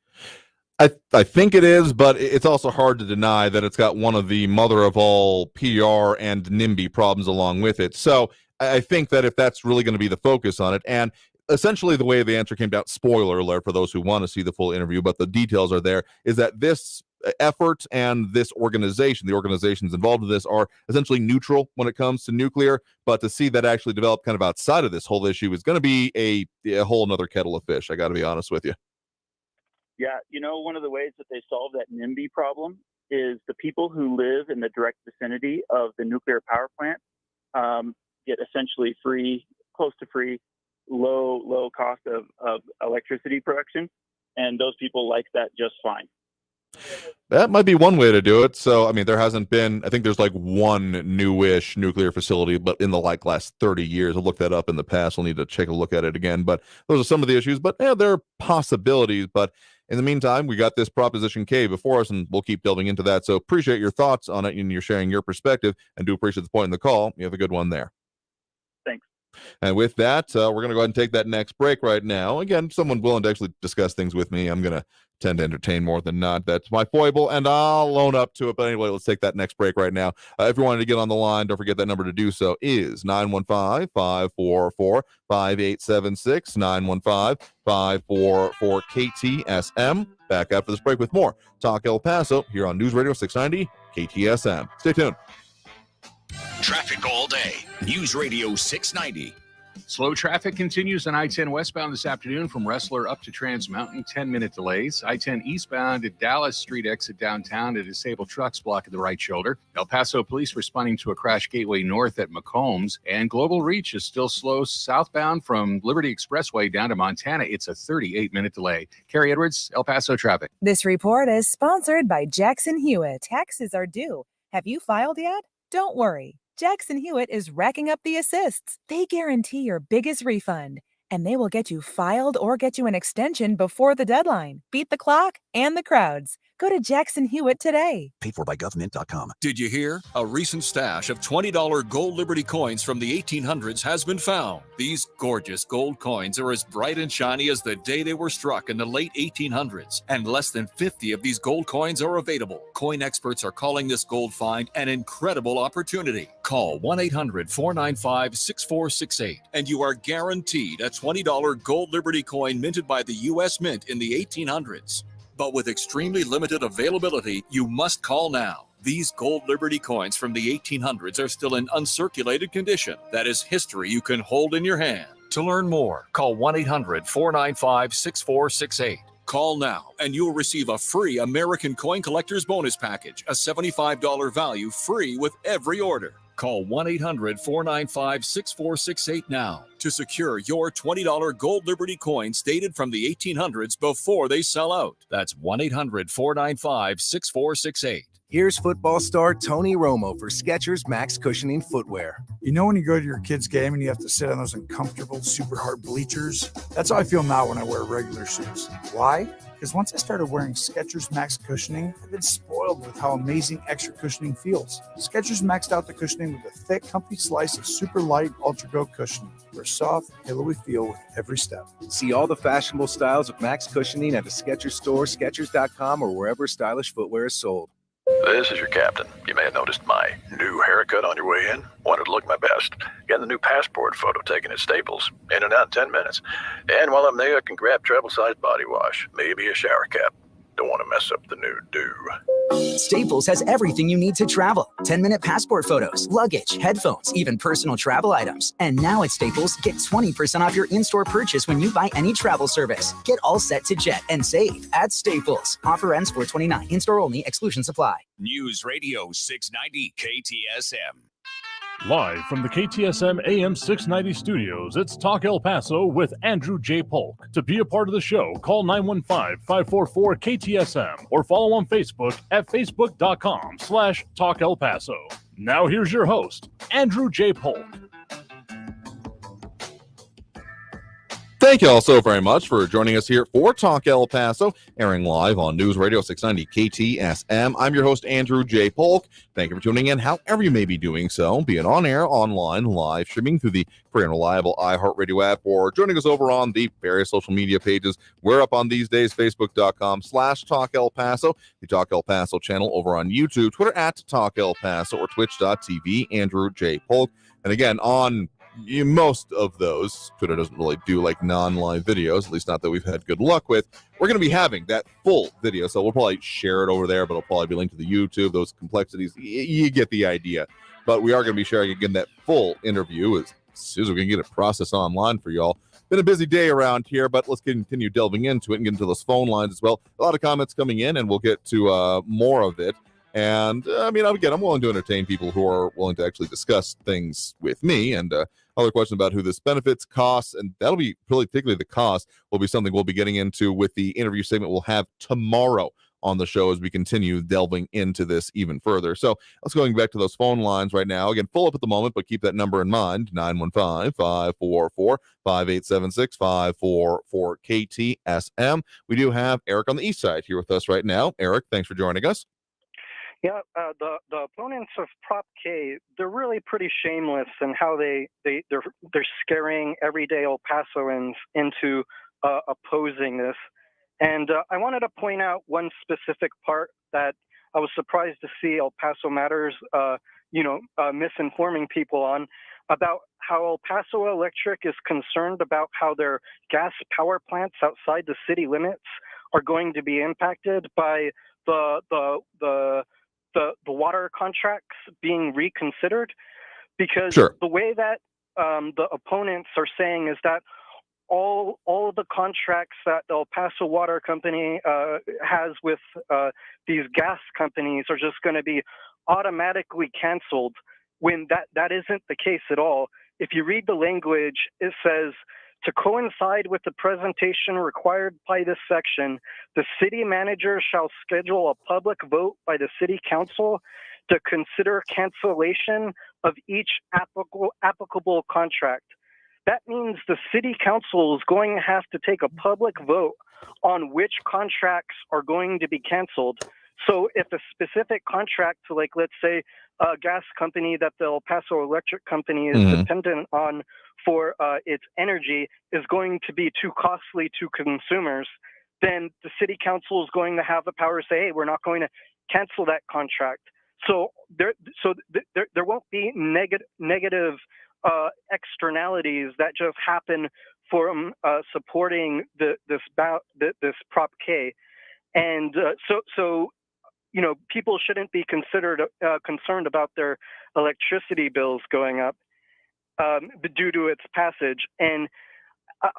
I think it is, but it's also hard to deny that it's got one of the mother of all PR and NIMBY problems along with it. So I think that if that's really going to be the focus on it, and essentially the way the answer came down, spoiler alert for those who want to see the full interview, but the details are there, is that this effort and this organization, the organizations involved in this, are essentially neutral when it comes to nuclear, but to see that actually develop kind of outside of this whole issue is going to be a whole nother kettle of fish. I got to be honest with you. Yeah, you know, one of the ways that they solve that NIMBY problem is the people who live in the direct vicinity of the nuclear power plant get essentially free, close to free, low cost of electricity production, and those people like that just fine. That might be one way to do it. So, I mean, there hasn't been, I think there's like one newish nuclear facility, but in the last 30 years, I'll look that up in the past. I'll need to take a look at it again, but those are some of the issues, but yeah, there are possibilities. But in the meantime, we got this Proposition K before us, and we'll keep delving into that. So appreciate your thoughts on it, and you're sharing your perspective, and do appreciate the point in the call. You have a good one there. Thanks. And with that, we're going to go ahead and take that next break right now. Again, someone willing to actually discuss things with me, I'm going to tend to entertain more than not. That's my foible, and I'll own up to it. But anyway, let's take that next break right now. If you wanted to get on the line, don't forget that number to do so is 915-544-5876, 915-544-KTSM. Back after this break with more Talk El Paso here on News Radio 690 KTSM. Stay tuned. Traffic all day. News Radio 690. Slow traffic continues on I-10 westbound this afternoon from Wrestler up to Trans Mountain, 10-minute delays. I-10 eastbound at Dallas Street exit downtown to disabled trucks blocking the right shoulder. El Paso police responding to a crash gateway north at McCombs. And Global Reach is still slow southbound from Liberty Expressway down to Montana. It's a 38-minute delay. Carrie Edwards, El Paso traffic. This report is sponsored by Jackson Hewitt. Taxes are due. Have you filed yet? Don't worry. Jackson Hewitt is racking up the assists. They guarantee your biggest refund, and they will get you filed or get you an extension before the deadline. Beat the clock and the crowds. Go to Jackson Hewitt today. Paid for by government.com. Did you hear? A recent stash of $20 gold Liberty coins from the 1800s has been found. These gorgeous gold coins are as bright and shiny as the day they were struck in the late 1800s, and less than 50 of these gold coins are available. Coin experts are calling this gold find an incredible opportunity. Call 1-800-495-6468, and you are guaranteed a $20 gold Liberty coin minted by the U.S. Mint in the 1800s. But with extremely limited availability, you must call now. These gold Liberty coins from the 1800s are still in uncirculated condition. That is history you can hold in your hand. To learn more, call 1-800-495-6468. Call now, and you'll receive a free American Coin Collector's Bonus Package, a $75 value free with every order. Call 1-800-495-6468 now to secure your $20 gold Liberty coins dated from the 1800s before they sell out. That's 1-800-495-6468. Here's football star Tony Romo for Skechers Max Cushioning Footwear. You know when you go to your kid's game and you have to sit on those uncomfortable, super hard bleachers? That's how I feel now when I wear regular shoes. Why? Because once I started wearing Skechers Max Cushioning, I've been spoiled with how amazing extra cushioning feels. Skechers maxed out the cushioning with a thick, comfy slice of super light Ultra-Go cushioning for a soft, pillowy feel with every step. See all the fashionable styles of Max Cushioning at the Skechers store, Skechers.com, or wherever stylish footwear is sold. This is your captain. You may have noticed my new haircut on your way in. Wanted to look my best. Getting the new passport photo taken at Staples. In and out in 10 minutes. And while I'm there, I can grab travel-sized body wash. Maybe a shower cap. Don't want to mess up the new do. Staples has everything you need to travel. 10-minute passport photos, luggage, headphones, even personal travel items. And now at Staples, get 20% off your in-store purchase when you buy any travel service. Get all set to jet and save at Staples. Offer ends 4/29. In-store only. Exclusions apply. News Radio 690 KTSM. Live from the KTSM AM 690 studios, it's Talk El Paso with Andrew J. Polk. To be a part of the show, call 915-544-KTSM or follow on Facebook at facebook.com/Talk El Paso. Now here's your host, Andrew J. Polk. Thank you all so very much for joining us here for Talk El Paso, airing live on News Radio 690 KTSM. I'm your host, Andrew J. Polk. Thank you for tuning in, however you may be doing so, be it on air, online, live streaming through the free and reliable iHeartRadio app, or joining us over on the various social media pages. We're up on these days, facebook.com/Talk El Paso, the Talk El Paso channel over on YouTube, Twitter at Talk El Paso, or twitch.tv, Andrew J. Polk. And again, on most of those, Twitter doesn't really do like non-live videos, at least not that we've had good luck with. We're going to be having that full video, so we'll probably share it over there, but it'll probably be linked to the YouTube, those complexities. You get the idea. But we are going to be sharing again that full interview as soon as we can get it processed online for y'all. Been a busy day around here, but let's continue delving into it and get into those phone lines as well. A lot of comments coming in, and we'll get to more of it. And I mean, again, I'm willing to entertain people who are willing to actually discuss things with me, and other questions about who this benefits, costs, and that'll be really particularly the cost will be something we'll be getting into with the interview segment we'll have tomorrow on the show as we continue delving into this even further. So let's go back to those phone lines right now. Again, full up at the moment, but keep that number in mind, 915-544-5876, 544-KTSM. We do have Eric on the east side here with us right now. Eric, thanks for joining us. Yeah, the opponents of Prop K, they're really pretty shameless in how they're scaring everyday El Pasoans into opposing this. And I wanted to point out one specific part that I was surprised to see El Paso Matters, misinforming people on, about how El Paso Electric is concerned about how their gas power plants outside the city limits are going to be impacted by the water contracts being reconsidered, because the way that the opponents are saying is that all of the contracts that the El Paso Water Company has with these gas companies are just going to be automatically canceled, when that isn't the case at all. If you read the language, it says, to coincide with the presentation required by this section, the city manager shall schedule a public vote by the city council to consider cancellation of each applicable contract. That means the city council is going to have to take a public vote on which contracts are going to be canceled. So if a specific contract, like let's say a gas company that the El Paso Electric Company is dependent on for its energy, is going to be too costly to consumers, then the city council is going to have the power to say, hey, we're not going to cancel that contract. So there won't be negative externalities that just happen from supporting this Prop K. And so people shouldn't be concerned about their electricity bills going up due to its passage. And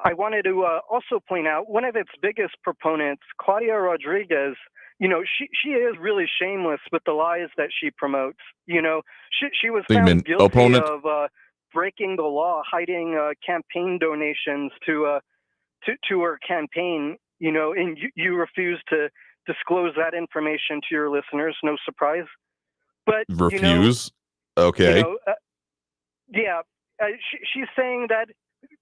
I wanted to also point out one of its biggest proponents, Claudia Rodriguez. She is really shameless with the lies that she promotes. She was found guilty of breaking the law, hiding campaign donations to her campaign. And you refuse to disclose that information to your listeners. No surprise. But refuse. Okay. She's saying that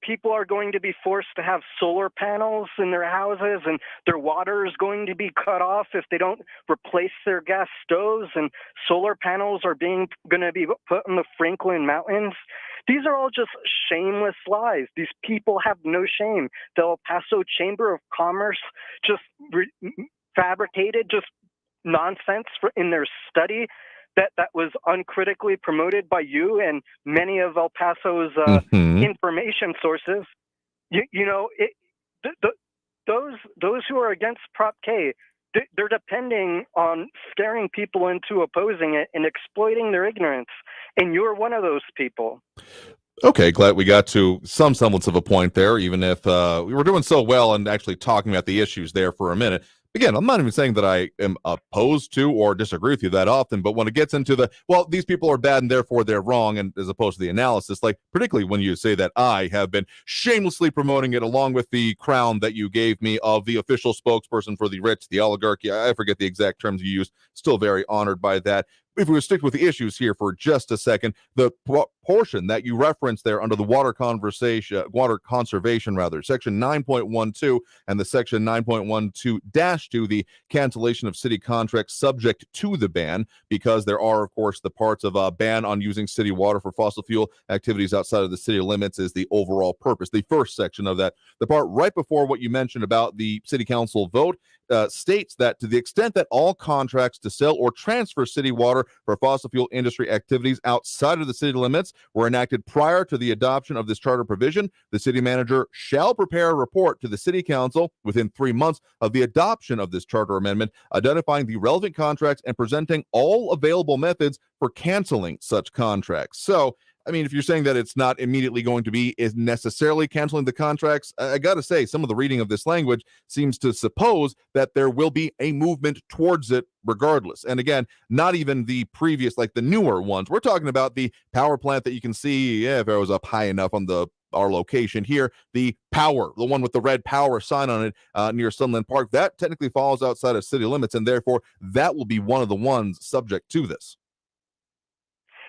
people are going to be forced to have solar panels in their houses, and their water is going to be cut off if they don't replace their gas stoves, and solar panels are going to be put in the Franklin Mountains. These are all just shameless lies. These people have no shame. The El Paso Chamber of Commerce just fabricated just nonsense in their study that was uncritically promoted by you and many of El Paso's information sources. Those who are against Prop K, they're depending on scaring people into opposing it and exploiting their ignorance. And you're one of those people. Okay, glad we got to some semblance of a point there, even if we were doing so well and actually talking about the issues there for a minute. Again, I'm not even saying that I am opposed to or disagree with you that often, but when it gets into these people are bad and therefore they're wrong, and as opposed to the analysis, like particularly when you say that I have been shamelessly promoting it along with the crown that you gave me of the official spokesperson for the rich, the oligarchy, I forget the exact terms you used, still very honored by that. If we would stick with the issues here for just a second, the portion that you referenced there under the water conservation, section 9.12 and the section 9.12-2, the cancellation of city contracts subject to the ban, because there are, of course, the parts of a ban on using city water for fossil fuel activities outside of the city limits is the overall purpose. The first section of that, the part right before what you mentioned about the city council vote, states that to the extent that all contracts to sell or transfer city water for fossil fuel industry activities outside of the city limits were enacted prior to the adoption of this charter provision, the city manager shall prepare a report to the city council within 3 months of the adoption of this charter amendment, identifying the relevant contracts and presenting all available methods for canceling such contracts. So, I mean, if you're saying that it's not immediately going to be is necessarily canceling the contracts, I got to say, some of the reading of this language seems to suppose that there will be a movement towards it regardless. And again, not even the previous, like the newer ones. We're talking about the power plant that you can see, if it was up high enough on our location here, the one with the red power sign on it near Sunland Park, that technically falls outside of city limits, and therefore that will be one of the ones subject to this.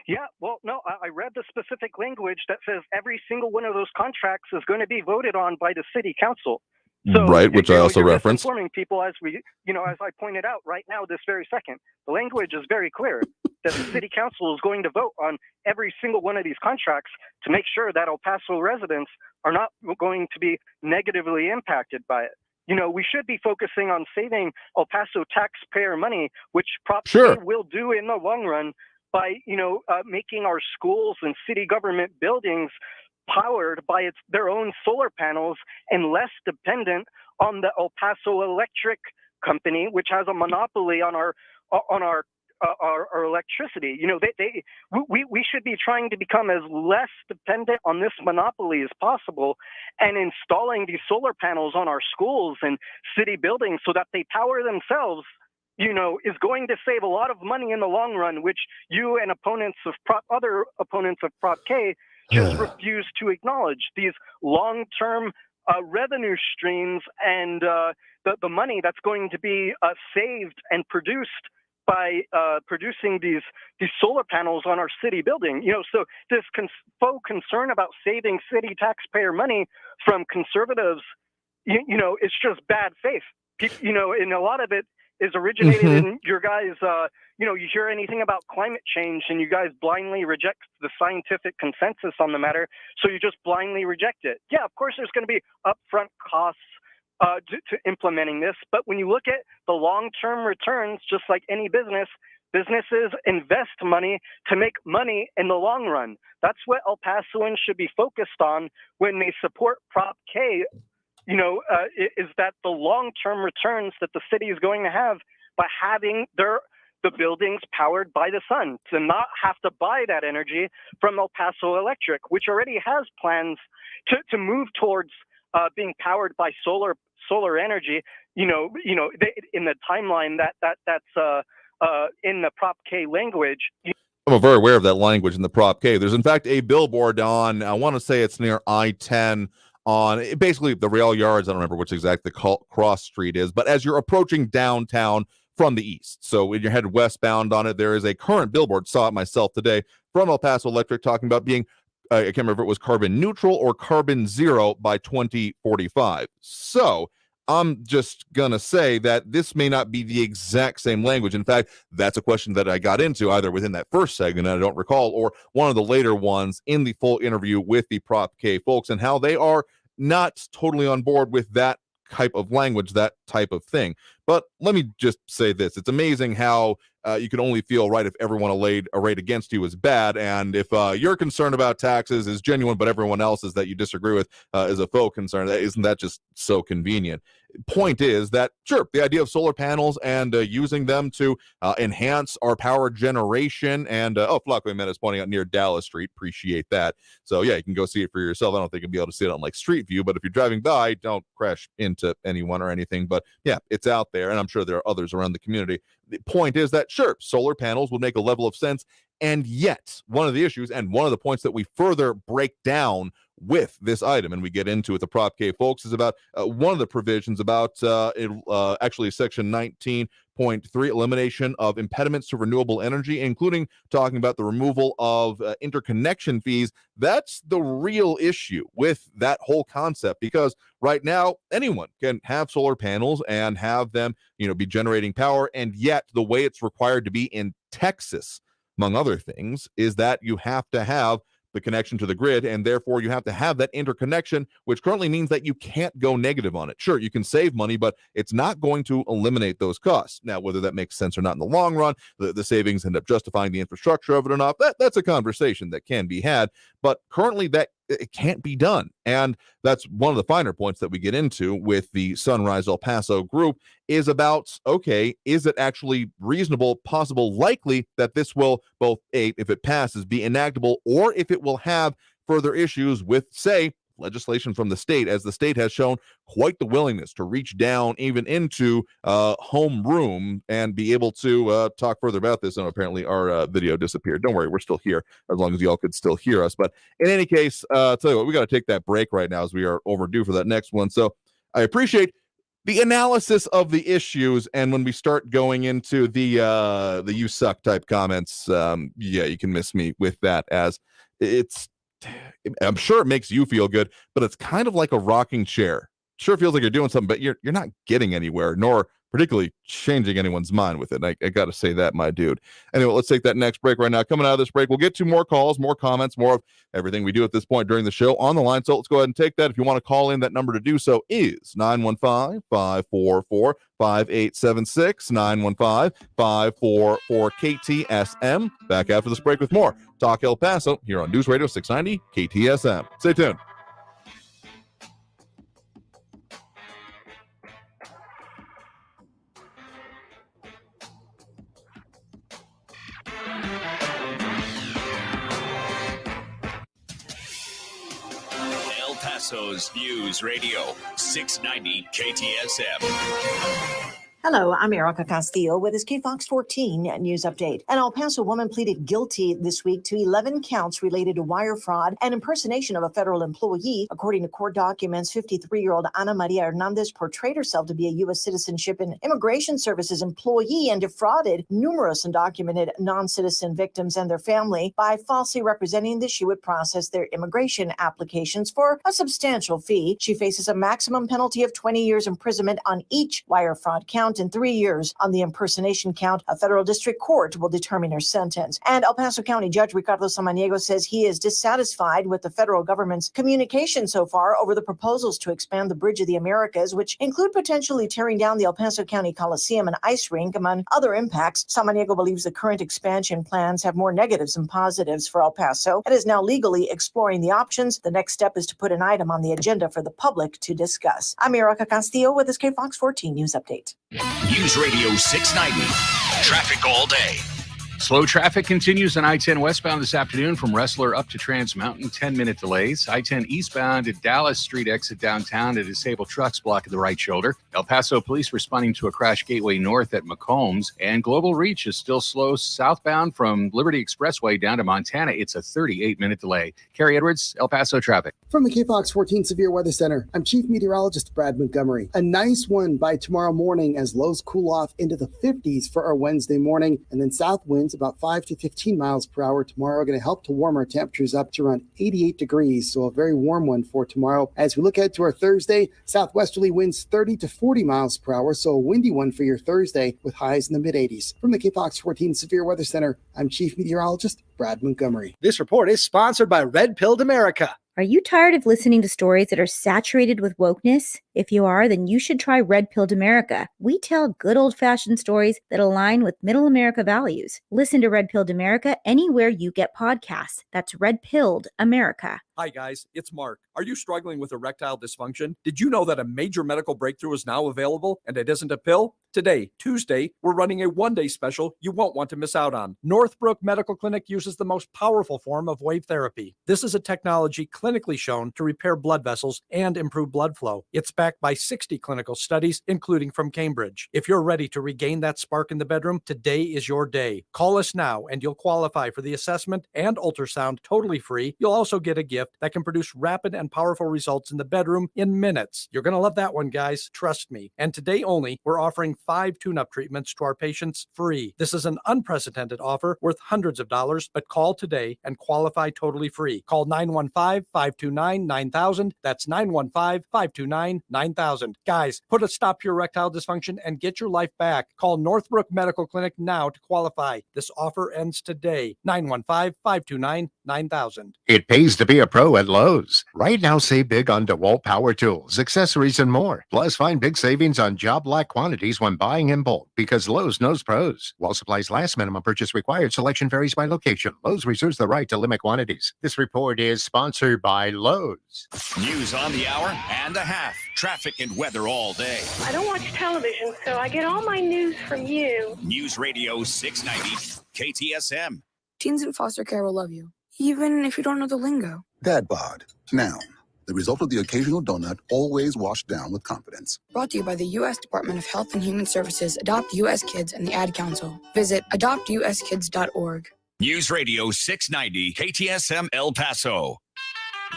Yeah, well, no, I read the specific language that says every single one of those contracts is going to be voted on by the city council. So, right, which I also you're referenced. Informing people as I pointed out right now, this very second, the language is very clear that the city council is going to vote on every single one of these contracts to make sure that El Paso residents are not going to be negatively impacted by it. We should be focusing on saving El Paso taxpayer money, which Prop Sure. K will do in the long run by, making our schools and city government buildings powered by their own solar panels and less dependent on the El Paso Electric Company, which has a monopoly on our electricity. We should be trying to become as less dependent on this monopoly as possible, and installing these solar panels on our schools and city buildings so that they power themselves, is going to save a lot of money in the long run, which you and other opponents of Prop K just refuse to acknowledge. These long-term revenue streams and the money that's going to be saved and produced by producing these solar panels on our city building. So this faux concern about saving city taxpayer money from conservatives, it's just bad faith. And a lot of it is originated in your guys, you hear anything about climate change and you guys blindly reject the scientific consensus on the matter, so you just blindly reject it. Yeah, of course there's going to be upfront costs to implementing this, but when you look at the long-term returns, just like any businesses invest money to make money in the long run. That's what El Pasoans should be focused on when they support Prop K. Is that the long-term returns that the city is going to have by having the buildings powered by the sun, to not have to buy that energy from El Paso Electric, which already has plans to move towards being powered by solar energy. In the timeline that's in the Prop K language. I'm very aware of that language in the Prop K. There's in fact a billboard on, I want to say it's near I-10 on basically the rail yards. I don't remember which exact the cross street is, but as you're approaching downtown from the east, so when you're headed westbound on it, there is a current billboard, saw it myself today, from El Paso Electric talking about being I can't remember if it was carbon neutral or carbon zero by 2045. So I'm just going to say that this may not be the exact same language. In fact, that's a question that I got into either within that first segment, I don't recall, or one of the later ones in the full interview with the Prop K folks, and how they are not totally on board with that type of language, that type of thing. But let me just say this. It's amazing how you can only feel right if everyone arrayed against you is bad. And if your concern about taxes is genuine, but everyone else's that you disagree with is a faux concern, isn't that just so convenient? Point is that, sure, the idea of solar panels and using them to enhance our power generation and, Flacco Jimenez pointing out near Dallas Street. Appreciate that. So, yeah, you can go see it for yourself. I don't think you'll be able to see it on, like, Street View, but if you're driving by, don't crash into anyone or anything. But, yeah, it's out there, and I'm sure there are others around the community. The point is that, sure, solar panels would make a level of sense, and yet one of the issues and one of the points that we further break down with this item, and we get into with the Prop K folks, is about one of the provisions about actually Section 19.3, elimination of impediments to renewable energy, including talking about the removal of interconnection fees. That's the real issue with that whole concept, because right now anyone can have solar panels and have them, be generating power, and yet the way it's required to be in Texas, among other things, is that you have to have the connection to the grid, and therefore you have to have that interconnection, which currently means that you can't go negative on it. Sure, you can save money, but it's not going to eliminate those costs. Now, whether that makes sense or not in the long run, the savings end up justifying the infrastructure of it or not, that's a conversation that can be had, but currently that it can't be done. And that's one of the finer points that we get into with the Sunrise El Paso group, is about, okay, is it actually reasonable, possible, likely that this will both, if it passes, be enactable, or if it will have further issues with, say, legislation from the state, as the state has shown quite the willingness to reach down even into home room and be able to talk further about this. And apparently our video disappeared. Don't worry, we're still here, as long as y'all could still hear us. But in any case, tell you what, we got to take that break right now, as we are overdue for that next one. So I appreciate the analysis of the issues, and when we start going into the you suck type comments, yeah, you can miss me with that, as I'm sure it makes you feel good, but it's kind of like a rocking chair sure feels like you're doing something, but you're not getting anywhere, nor particularly changing anyone's mind with it. I got to say that, my dude. Anyway, let's take that next break right now. Coming out of this break, we'll get to more calls, more comments, more of everything we do at this point during the show on the line. So let's go ahead and take that. If you want to call in, that number to do so is 915-544-5876, 915-544-KTSM. Back after this break with more Talk El Paso here on News Radio 690 KTSM. Stay tuned. El Paso's News Radio 690 KTSM. Hello, I'm Erica Castillo with this KFOX 14 news update. An El Paso woman pleaded guilty this week to 11 counts related to wire fraud and impersonation of a federal employee. According to court documents, 53-year-old Ana Maria Hernandez portrayed herself to be a U.S. Citizenship and Immigration Services employee and defrauded numerous undocumented non-citizen victims and their family by falsely representing that she would process their immigration applications for a substantial fee. She faces a maximum penalty of 20 years imprisonment on each wire fraud count and 3 years on the impersonation count. A federal district court will determine her sentence. And El Paso County Judge Ricardo Samaniego says he is dissatisfied with the federal government's communication so far over the proposals to expand the Bridge of the Americas, which include potentially tearing down the El Paso County Coliseum and ice rink, among other impacts. Samaniego believes the current expansion plans have more negatives than positives for El Paso and is now legally exploring the options. The next step is to put an item on the agenda for the public to discuss. I'm Erica Castillo with this KFOX 14 News Update. News Radio 690. Traffic all day. Slow traffic continues on I-10 westbound this afternoon from Wrestler up to Trans Mountain, 10-minute delays. I-10 eastbound at Dallas Street exit downtown, a disabled truck's blocking the right shoulder. El Paso police responding to a crash Gateway North at McCombs. And Global Reach is still slow southbound from Liberty Expressway down to Montana. It's a 38-minute delay. Carrie Edwards, El Paso traffic. From the KFOX 14 Severe Weather Center, I'm Chief Meteorologist Brad Montgomery. A nice one by tomorrow morning as lows cool off into the 50s for our Wednesday morning, and then south winds about 5 to 15 miles per hour tomorrow are going to help to warm our temperatures up to around 88 degrees, so a very warm one for tomorrow. As we look ahead to our Thursday, southwesterly winds 30 to 40 miles per hour, so a windy one for your Thursday with highs in the mid-80s. From the KFOX 14 Severe Weather Center, I'm Chief Meteorologist Brad Montgomery. This report is sponsored by Red Pilled America. Are you tired of listening to stories that are saturated with wokeness? If you are, then you should try Red Pilled America. We tell good old-fashioned stories that align with middle America values. Listen to Red Pilled America anywhere you get podcasts. That's Red Pilled America. Hi guys, it's Mark. Are you struggling with erectile dysfunction? Did you know that a major medical breakthrough is now available and it isn't a pill? Today, Tuesday, we're running a one-day special you won't want to miss out on. Northbrook Medical Clinic uses the most powerful form of wave therapy. This is a technology clinically shown to repair blood vessels and improve blood flow. It's backed by 60 clinical studies, including from Cambridge. If you're ready to regain that spark in the bedroom, today is your day. Call us now and you'll qualify for the assessment and ultrasound totally free. You'll also get a gift that can produce rapid and powerful results in the bedroom in minutes. You're going to love that one, guys. Trust me. And today only, we're offering 5 tune-up treatments to our patients free. This is an unprecedented offer worth hundreds of dollars, but call today and qualify totally free. Call 915-529-9000. That's 915-529-9000. Guys, put a stop to your erectile dysfunction and get your life back. Call Northbrook Medical Clinic now to qualify. This offer ends today. 915-529-9000. It pays to be a pro at Lowe's. Right now, save big on DeWalt power tools, accessories, and more. Plus, find big savings on job-like quantities when buying in bulk, because Lowe's knows pros. While supplies last, minimum purchase required. Selection varies by location. Lowe's reserves the right to limit quantities. This report is sponsored by Lowe's. News on the hour and a half. Traffic and weather all day. I don't watch television, so I get all my news from you. News Radio 690 KTSM. Teens in foster care will love you, even if you don't know the lingo. Dad bod. Noun. The result of the occasional donut, always washed down with confidence. Brought to you by the U.S. Department of Health and Human Services, Adopt U.S. Kids, and the Ad Council. Visit adoptuskids.org. News Radio 690 KTSM El Paso.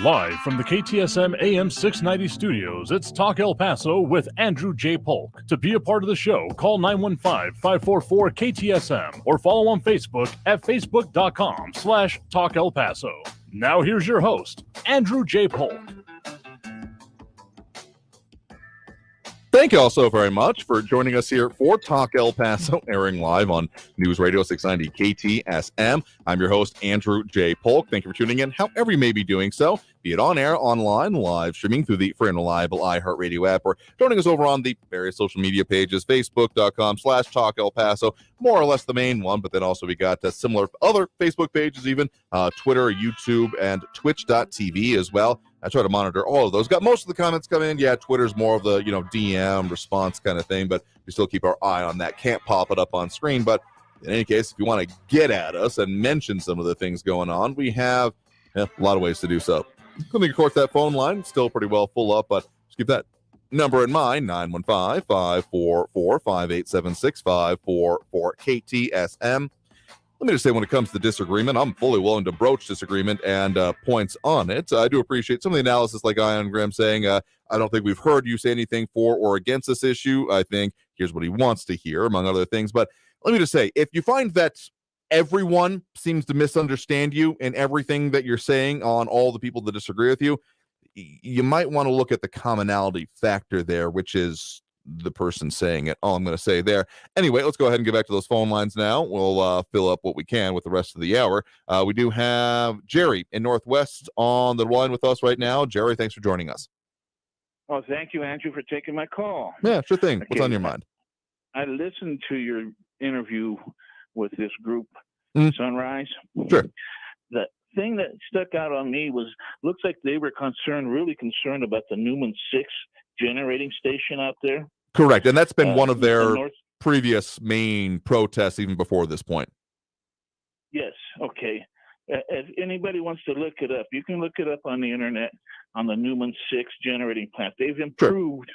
Live from the KTSM AM 690 studios, it's Talk El Paso with Andrew J. Polk. To be a part of the show, call 915-544-KTSM or follow on Facebook at facebook.com/Talk El Paso. Now here's your host, Andrew J. Polk. Thank you all so very much for joining us here for Talk El Paso, airing live on News Radio 690 KTSM. I'm your host, Andrew J. Polk. Thank you for tuning in, however you may be doing so, be it on air, online, live streaming through the free and reliable iHeartRadio app, or joining us over on the various social media pages, facebook.com/Talk El Paso, more or less the main one, but then also we got similar other Facebook pages, even Twitter, YouTube, and Twitch.tv as well. I try to monitor all of those. Got most of the comments come in. Yeah, Twitter's more of the, DM response kind of thing, but we still keep our eye on that. Can't pop it up on screen, but in any case, if you want to get at us and mention some of the things going on, we have a lot of ways to do so. Including, of course, that phone line, still pretty well full up, but just keep that number in mind, 915-544-5876, 544-KTSM. Let me just say, when it comes to disagreement, I'm fully willing to broach disagreement and points on it. I do appreciate some of the analysis, like Ian Graham saying, I don't think we've heard you say anything for or against this issue. I think here's what he wants to hear, among other things. But let me just say, if you find that everyone seems to misunderstand you in everything that you're saying on all the people that disagree with you, you might want to look at the commonality factor there, which is the person saying it. All I'm going to say there. Anyway, let's go ahead and get back to those phone lines now. We'll fill up what we can with the rest of the hour. We do have Jerry in Northwest on the line with us right now. Jerry, thanks for joining us. Oh, thank you, Andrew, for taking my call. Yeah, sure thing. What's on your mind? I listened to your interview with this group, Sunrise. Sure. The thing that stuck out on me was, looks like they were really concerned about the Newman 6 generating station out there. Correct. And that's been one of their previous main protests even before this point. Yes. Okay. If anybody wants to look it up, you can look it up on the internet on the Newman 6 generating plant. They've improved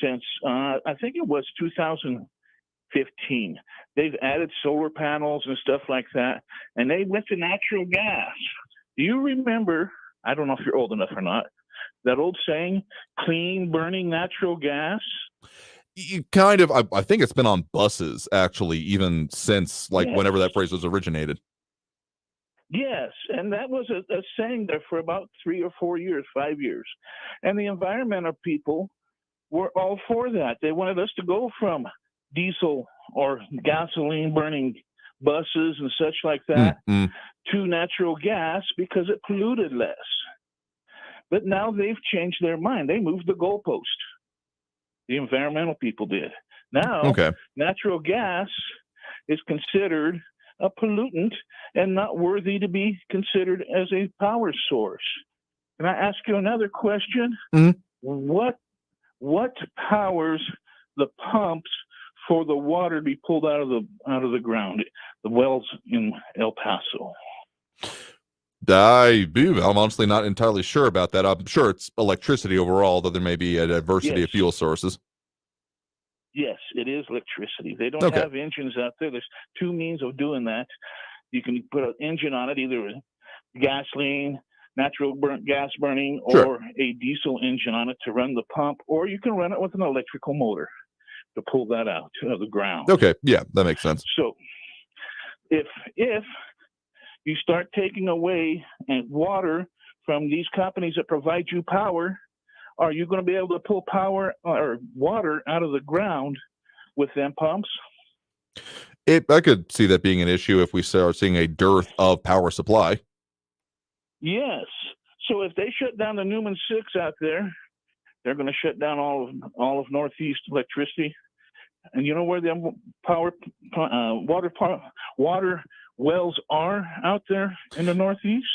since, I think it was 2015. They've added solar panels and stuff like that, and they went to natural gas. Do you remember, I don't know if you're old enough or not, that old saying, clean burning natural gas? Kind of. I think it's been on buses, actually, even since whenever that phrase was originated. Yes, and that was a saying there for about 3 or 4 years, 5 years. And the environmental people were all for that. They wanted us to go from diesel or gasoline burning buses and such like that to natural gas because it polluted less. But now they've changed their mind. They moved the goalpost. The environmental people did. Now, natural gas is considered a pollutant and not worthy to be considered as a power source. Can I ask you another question? What powers the pumps for the water to be pulled out of the ground, the wells in El Paso? I'm honestly not entirely sure about that. I'm sure it's electricity overall, though there may be a diversity of fuel sources. Yes, it is electricity. They don't have engines out there. There's two means of doing that. You can put an engine on it, either gasoline, natural gas burning, or a diesel engine on it to run the pump, or you can run it with an electrical motor to pull that out of the ground. Okay, yeah, that makes sense. So if you start taking away water from these companies that provide you power, are you going to be able to pull power or water out of the ground with them pumps? I could see that being an issue if we start seeing a dearth of power supply. Yes. So if they shut down the Newman 6 out there, they're going to shut down all of Northeast electricity. And you know where the water wells are out there in the Northeast?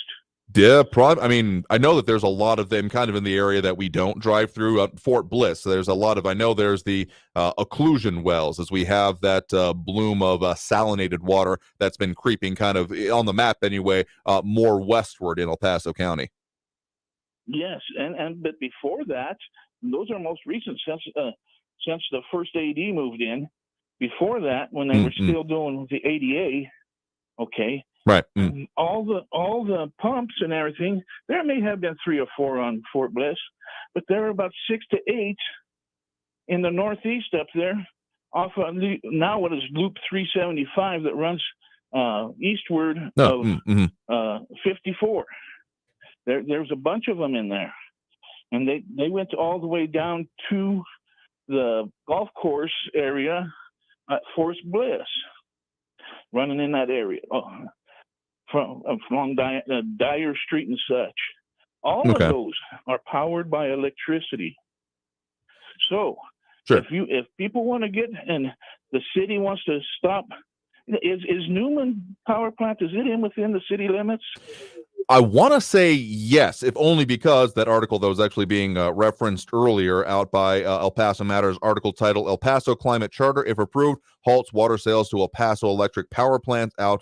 Yeah, I mean, I know that there's a lot of them kind of in the area that we don't drive through, Fort Bliss. So there's a lot of, I know there's the occlusion wells, as we have that bloom of salinated water that's been creeping kind of on the map anyway, more westward in El Paso County. Yes, but before that, those are most recent since the first AD moved in. Before that, when they were still doing the ADA, okay. Right. All the pumps and everything, there may have been 3 or 4 on Fort Bliss, but there are about 6 to 8 in the Northeast up there off of now what is Loop 375 that runs eastward of 54. There's a bunch of them in there. And they went all the way down to the golf course area at Forest Bliss, running in that area from Dyer Street and such. All of those are powered by electricity. So if people want to get, and the city wants to stop, is Newman Power Plant, is it within the city limits? I want to say yes, if only because that article that was actually being referenced earlier out by El Paso Matters, article titled El Paso Climate Charter, if approved, halts water sales to El Paso Electric Power Plant out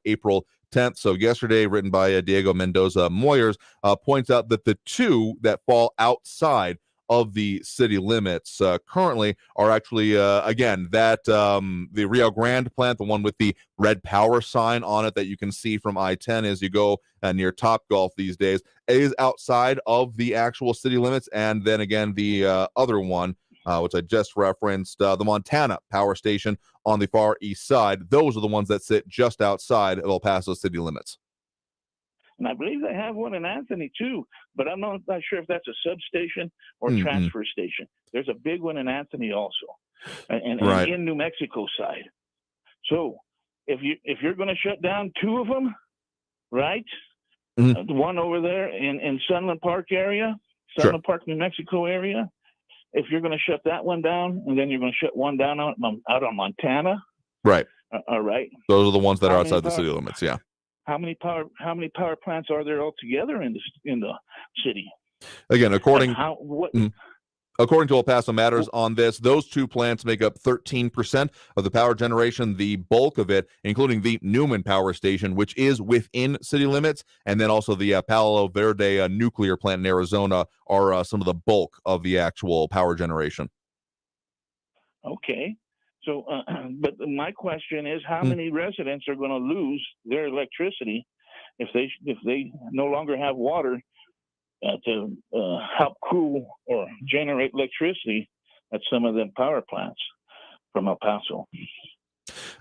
April 10th. So yesterday, written by Diego Mendoza Moyers, points out that the two that fall outside of the city limits currently are actually, again, that the Rio Grande plant, the one with the red power sign on it that you can see from I-10 as you go near Topgolf these days, is outside of the actual city limits. And then again, the other one, which I just referenced, the Montana power station on the far east side, those are the ones that sit just outside of El Paso city limits. And I believe they have one in Anthony too, but I'm not sure if that's a substation or transfer station. There's a big one in Anthony also, and in New Mexico side. So if you're going to shut down two of them, right? The one over there in Sunland Park area, Sunland Park, New Mexico area. If you're going to shut that one down, and then you're going to shut one down out on Montana, right? All right. Those are the ones that are outside the city limits. Yeah. How many power plants are there altogether in the city? Again, according to El Paso Matters on this, those two plants make up 13% of the power generation, the bulk of it, including the Newman Power Station, which is within city limits, and then also the Palo Verde nuclear plant in Arizona are some of the bulk of the actual power generation. Okay. So, but my question is, how many residents are going to lose their electricity if they no longer have water to help cool or generate electricity at some of them power plants from El Paso?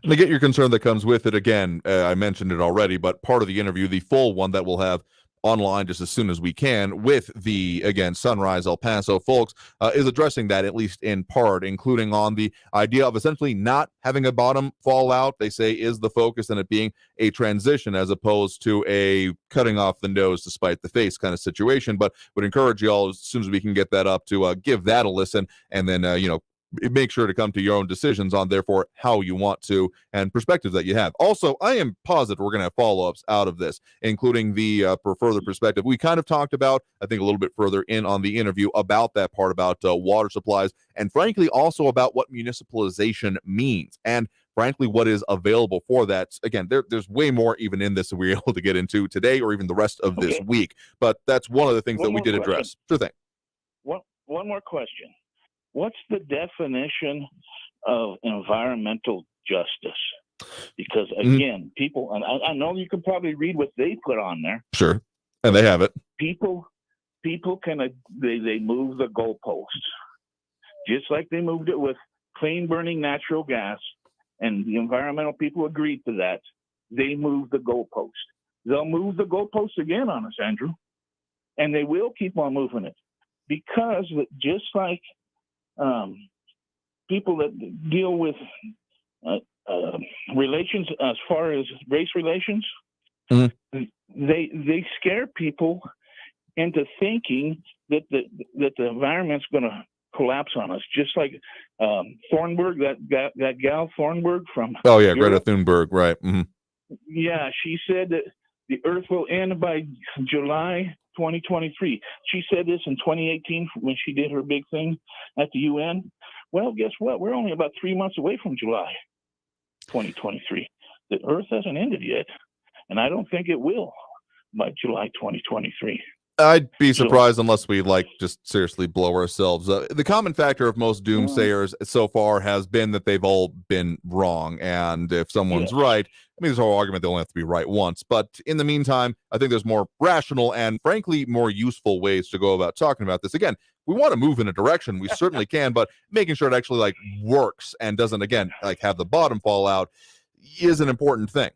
And I get your concern that comes with it. Again, I mentioned it already, but part of the interview, the full one that we'll have online just as soon as we can with the, again, Sunrise El Paso folks, is addressing that, at least in part, including on the idea of essentially not having a bottom fall out, they say, is the focus, and it being a transition as opposed to a cutting off the nose to spite the face kind of situation. But would encourage you all, as soon as we can get that up, to give that a listen, and then, make sure to come to your own decisions on, therefore, how you want to and perspectives that you have. Also, I am positive we're going to have follow-ups out of this, including the further perspective. We kind of talked about, I think, a little bit further in on the interview about that part about water supplies, and frankly, also about what municipalization means, and frankly, what is available for that. Again, there's way more even in this that we're able to get into today or even the rest of this week, but that's one of the things that we did address. Sure thing. One more question. What's the definition of environmental justice? Because again, people, and I know you can probably read what they put on there. Sure, and they have it. People can they move the goalposts, just like they moved it with clean burning natural gas, and the environmental people agreed to that. They moved the goalpost. They'll move the goalpost again on us, Andrew, and they will keep on moving it, because just like people that deal with relations as far as race relations, they scare people into thinking that the environment's going to collapse on us, just like Thornburg, that gal Thornburg from Greta Thunberg, right? Yeah, she said that the Earth will end by July 2023. She said this in 2018 when she did her big thing at the UN. Well, guess what? We're only about 3 months away from July 2023. The Earth hasn't ended yet, and I don't think it will by July 2023. I'd be surprised unless we just seriously blow ourselves. The common factor of most doomsayers so far has been that they've all been wrong. And if someone's right, this whole argument, they only have to be right once. But in the meantime, I think there's more rational and frankly more useful ways to go about talking about this. Again, we want to move in a direction. We certainly can, but making sure it actually works and doesn't, again, have the bottom fall out is an important thing.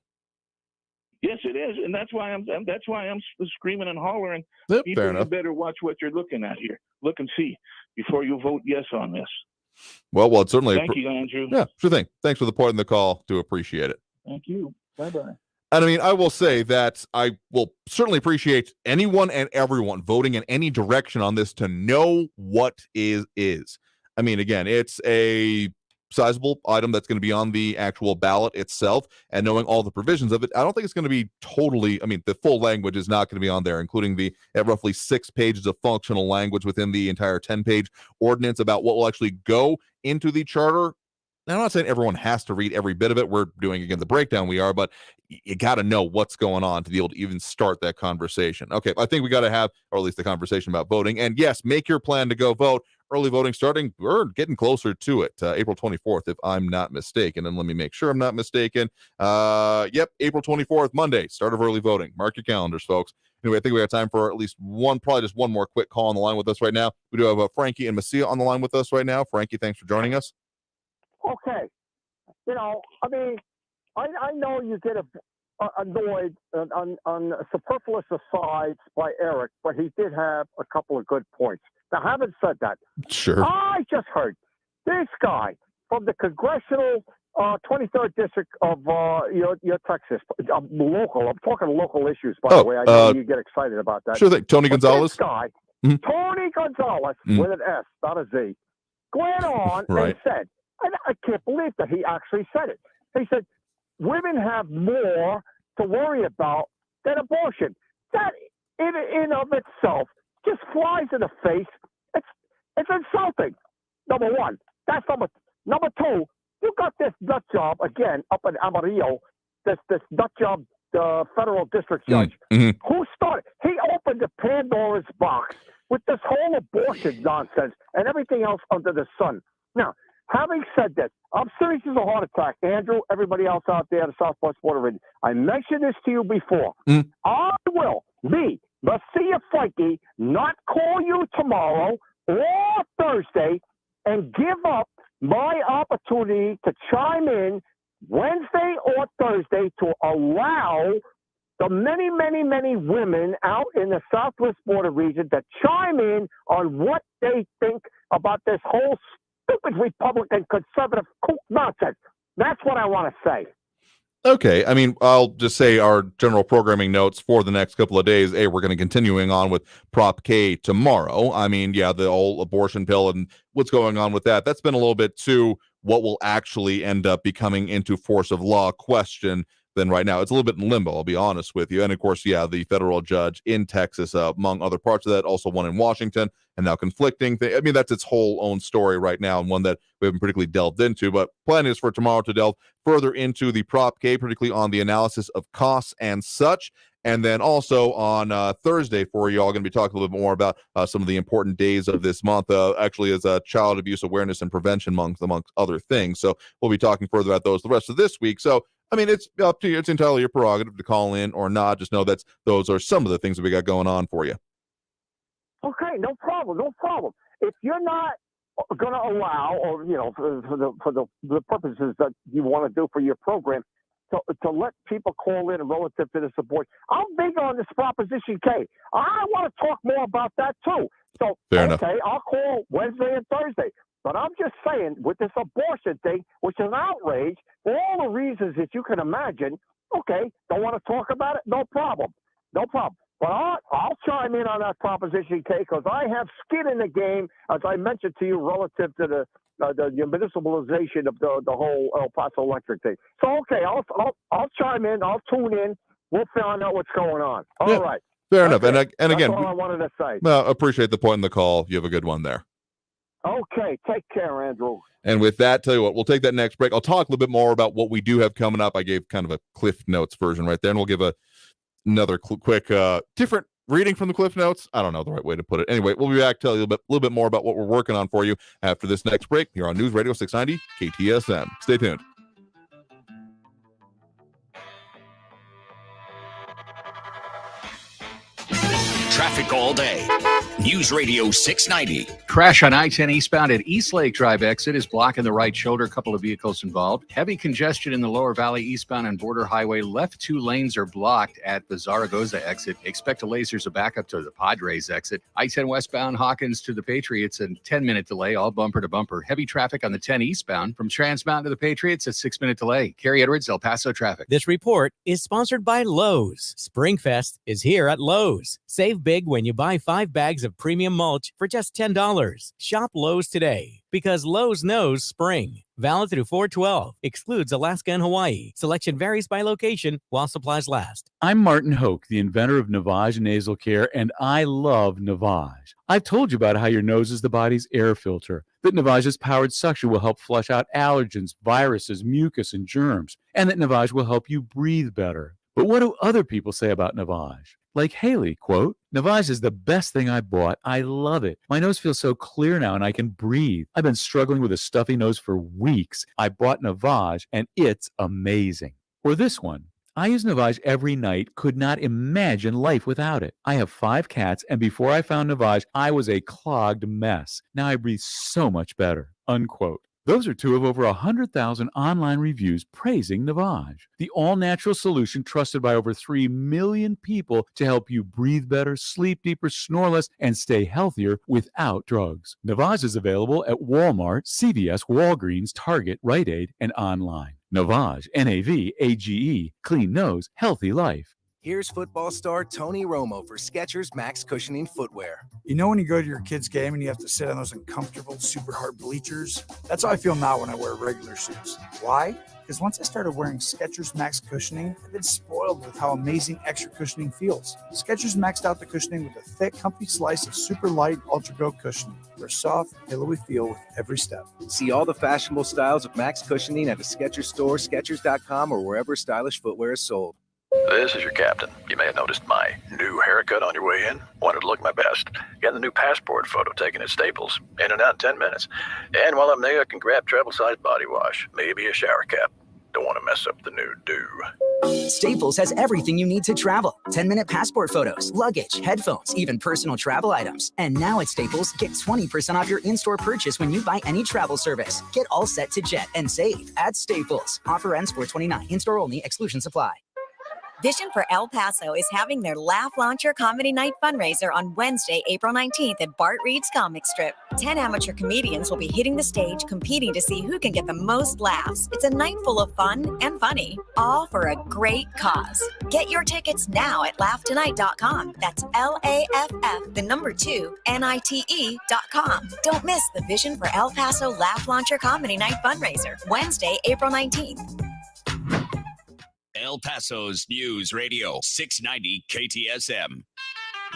Yes, it is, and that's why I'm screaming and hollering. Yep, People, you better watch what you're looking at here. Look and see before you vote yes on this. Well, it's certainly. Thank you, Andrew. Yeah, sure thing. Thanks for the point in the call. Do appreciate it. Thank you. Bye-bye. And I mean, I will say that I will certainly appreciate anyone and everyone voting in any direction on this to know what is. I mean, again, it's a sizable item that's going to be on the actual ballot itself, and knowing all the provisions of it, I don't think it's going to be totally, I mean, the full language is not going to be on there, including the roughly 6 pages of functional language within the entire 10-page ordinance about what will actually go into the charter. Now, I'm not saying everyone has to read every bit of it. We're doing, again, the breakdown we are, but you got to know what's going on to be able to even start that conversation. Okay, I think we got to have, or at least the conversation about voting. And yes, make your plan to go vote. Early voting starting, we're getting closer to it. April 24th, if I'm not mistaken. And let me make sure I'm not mistaken. Yep, April 24th, Monday, start of early voting. Mark your calendars, folks. Anyway, I think we have time for at least probably just one more quick call on the line with us right now. We do have Frankie and Messia on the line with us right now. Frankie, thanks for joining us. Okay. You know, I mean, I know you get annoyed on superfluous asides by Eric, but he did have a couple of good points. Now, having said that, sure. I just heard this guy from the congressional 23rd district of your Texas, local. I'm talking local issues, by the way. I know you get excited about that. Sure thing. Tony Gonzalez. This guy, Tony Gonzalez, with an S, not a Z, went on and said, and I can't believe that he actually said it. He said, women have more to worry about than abortion. That in of itself just flies in the face. It's insulting. Number one. That's number two. You got this nut job again up in Amarillo. This nut job, the federal district judge, who started. He opened the Pandora's box with this whole abortion nonsense and everything else under the sun. Now, having said that, I'm serious as a heart attack. Andrew, everybody else out there, the Southwest border region. I mentioned this to you before. I will, Messia Frankie, not call you tomorrow or Thursday and give up my opportunity to chime in Wednesday or Thursday to allow the many, many, many women out in the Southwest border region to chime in on what they think about this whole stupid Republican conservative kook nonsense. That's what I want to say. Okay. I mean, I'll just say our general programming notes for the next couple of days. We're going to continuing on with Prop K tomorrow. I mean, yeah, the whole abortion pill and what's going on with that. That's been a little bit too what will actually end up becoming into force of law question than right now. It's a little bit in limbo, I'll be honest with you. And of course, yeah, the federal judge in Texas, among other parts of that, also one in Washington, and now conflicting. I mean, that's its whole own story right now, and one that we haven't particularly delved into. But plan is for tomorrow to delve further into the Prop K, particularly on the analysis of costs and such. And then also on Thursday for you all, going to be talking a little bit more about some of the important days of this month, actually as child abuse awareness and prevention amongst other things. So we'll be talking further about those the rest of this week. So I mean, it's up to you. It's entirely your prerogative to call in or not. Just know that those are some of the things that we got going on for you. Okay, no problem. If you're not going to allow, or for the purposes that you want to do for your program, to let people call in relative to the support, I'm big on this Proposition K. I want to talk more about that too. So fair enough. I'll call Wednesday and Thursday. But I'm just saying, with this abortion thing, which is an outrage, for all the reasons that you can imagine, okay, don't want to talk about it? No problem. But I'll chime in on that Proposition K because I have skin in the game, as I mentioned to you, relative to the municipalization of the whole El Paso electric thing. So, okay, I'll chime in. I'll tune in. We'll find out what's going on. All right. Fair enough. And again, that's all I wanted to say. Appreciate the point in the call. You have a good one there. Okay, take care, Andrew. And with that, tell you what, we'll take that next break. I'll talk a little bit more about what we do have coming up. I gave kind of a Cliff Notes version right there, and we'll give another quick, different reading from the Cliff Notes. I don't know the right way to put it. Anyway, we'll be back to tell you a little bit more about what we're working on for you after this next break here on News Radio 690 KTSM. Stay tuned. Traffic all day. News Radio 690. Crash on I-10 eastbound at East Lake Drive exit is blocking the right shoulder. A couple of vehicles involved. Heavy congestion in the Lower Valley eastbound and Border Highway. Left 2 lanes are blocked at the Zaragoza exit. Expect delays. There's a backup to the Padres exit. I-10 westbound Hawkins to the Patriots, a 10-minute delay, all bumper to bumper. Heavy traffic on the 10 eastbound from Trans Mountain to the Patriots, a 6-minute delay. Carrie Edwards, El Paso traffic. This report is sponsored by Lowe's. Springfest is here at Lowe's. Save big when you buy 5 bags of premium mulch for just $10. Shop Lowe's today because Lowe's knows spring. Valid through 4/12. Excludes Alaska and Hawaii. Selection varies by location while supplies last. I'm Martin Hoke, the inventor of Navage Nasal Care, and I love Navage. I've told you about how your nose is the body's air filter, that Navage's powered suction will help flush out allergens, viruses, mucus, and germs, and that Navage will help you breathe better. But what do other people say about Navage? Like Haley, quote, Navage is the best thing I bought. I love it. My nose feels so clear now and I can breathe. I've been struggling with a stuffy nose for weeks. I bought Navage and it's amazing. Or this one. I use Navage every night. Could not imagine life without it. I have 5 cats and before I found Navage, I was a clogged mess. Now I breathe so much better, unquote. Those are 2 of over 100,000 online reviews praising Navage, the all-natural solution trusted by over 3 million people to help you breathe better, sleep deeper, snore less, and stay healthier without drugs. Navage is available at Walmart, CVS, Walgreens, Target, Rite Aid, and online. Navage, N-A-V-A-G-E, clean nose, healthy life. Here's football star Tony Romo for Skechers Max Cushioning Footwear. You know when you go to your kid's game and you have to sit on those uncomfortable, super hard bleachers? That's how I feel now when I wear regular shoes. Why? Because once I started wearing Skechers Max Cushioning, I've been spoiled with how amazing extra cushioning feels. Skechers maxed out the cushioning with a thick, comfy slice of super light Ultra Go cushioning for a soft, pillowy feel with every step. See all the fashionable styles of Max Cushioning at a Skechers store, Skechers.com, or wherever stylish footwear is sold. This is your captain. You may have noticed my new haircut on your way in. Wanted to look my best. Getting the new passport photo taken at Staples. In and out in 10 minutes. And while I'm there, I can grab travel-sized body wash. Maybe a shower cap. Don't want to mess up the new do. Staples has everything you need to travel. 10-minute passport photos, luggage, headphones, even personal travel items. And now at Staples, get 20% off your in-store purchase when you buy any travel service. Get all set to jet and save at Staples. Offer ends 4/29. In-store only. Exclusions apply. Vision for El Paso is having their Laugh Launcher Comedy Night fundraiser on Wednesday, April 19th at Bart Reed's Comic Strip. 10 amateur comedians will be hitting the stage competing to see who can get the most laughs. It's a night full of fun and funny, all for a great cause. Get your tickets now at LaughTonight.com. That's LAFF2NITE.com. Don't miss the Vision for El Paso Laugh Launcher Comedy Night fundraiser, Wednesday, April 19th. El Paso's News Radio 690 KTSM.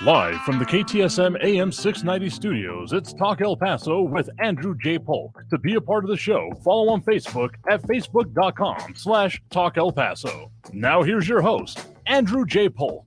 Live from the KTSM AM 690 studios, it's Talk El Paso with Andrew J. Polk. To be a part of the show, follow on Facebook at facebook.com/Talk El Paso. Now here's your host, Andrew J. Polk.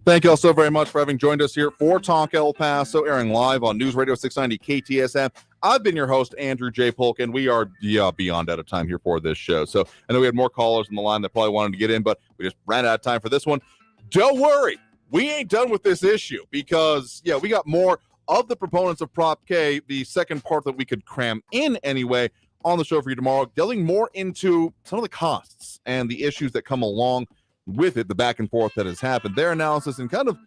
Thank you all so very much for having joined us here for Talk El Paso, airing live on News Radio 690 KTSM. I've been your host, Andrew J. Polk, and we are beyond out of time here for this show. So I know we had more callers on the line that probably wanted to get in, but we just ran out of time for this one. Don't worry, we ain't done with this issue because, we got more of the proponents of Prop K, the second part that we could cram in anyway, on the show for you tomorrow, delving more into some of the costs and the issues that come along with it, the back and forth that has happened, their analysis, and kind of,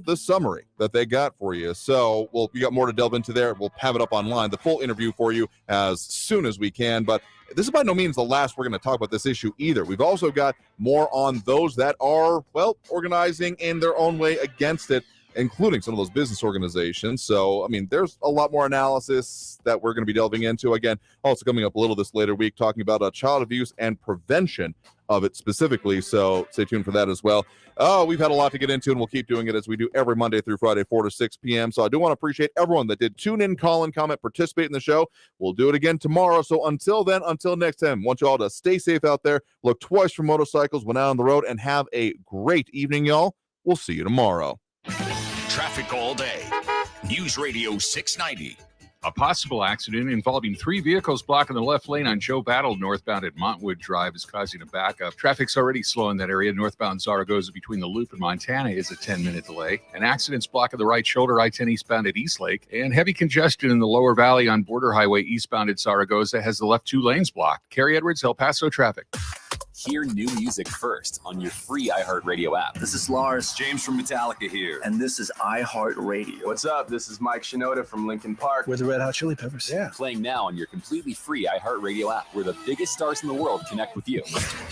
the summary that they got for you. So we got more to delve into there. We'll have it up online, the full interview for you as soon as we can. But this is by no means the last we're going to talk about this issue either. We've also got more on those that are, organizing in their own way against it, including some of those business organizations. So, there's a lot more analysis that we're going to be delving into. Again, also coming up a little this later week, talking about child abuse and prevention of it specifically. So stay tuned for that as well. We've had a lot to get into, and we'll keep doing it as we do every Monday through Friday, 4 to 6 p.m. So I do want to appreciate everyone that did tune in, call in, comment, participate in the show. We'll do it again tomorrow. So until then, until next time, I want you all to stay safe out there, look twice for motorcycles when out on the road, and have a great evening, y'all. We'll see you tomorrow. Traffic all day. News Radio 690. A possible accident involving 3 vehicles blocking the left lane on Joe Battle northbound at Montwood Drive is causing a backup. Traffic's already slow in that area. Northbound Zaragoza between the Loop and Montana is a 10-minute delay. An accident's blocking the right shoulder, I-10 eastbound at Eastlake. And heavy congestion in the lower valley on Border Highway eastbound at Zaragoza has the left 2 lanes blocked. Kerry Edwards, El Paso traffic. Hear new music first on your free iHeartRadio app. This is Lars James from Metallica here. And this is iHeartRadio. What's up? This is Mike Shinoda from Linkin Park. We're the Red Hot Chili Peppers. Yeah. Playing now on your completely free iHeartRadio app, where the biggest stars in the world connect with you.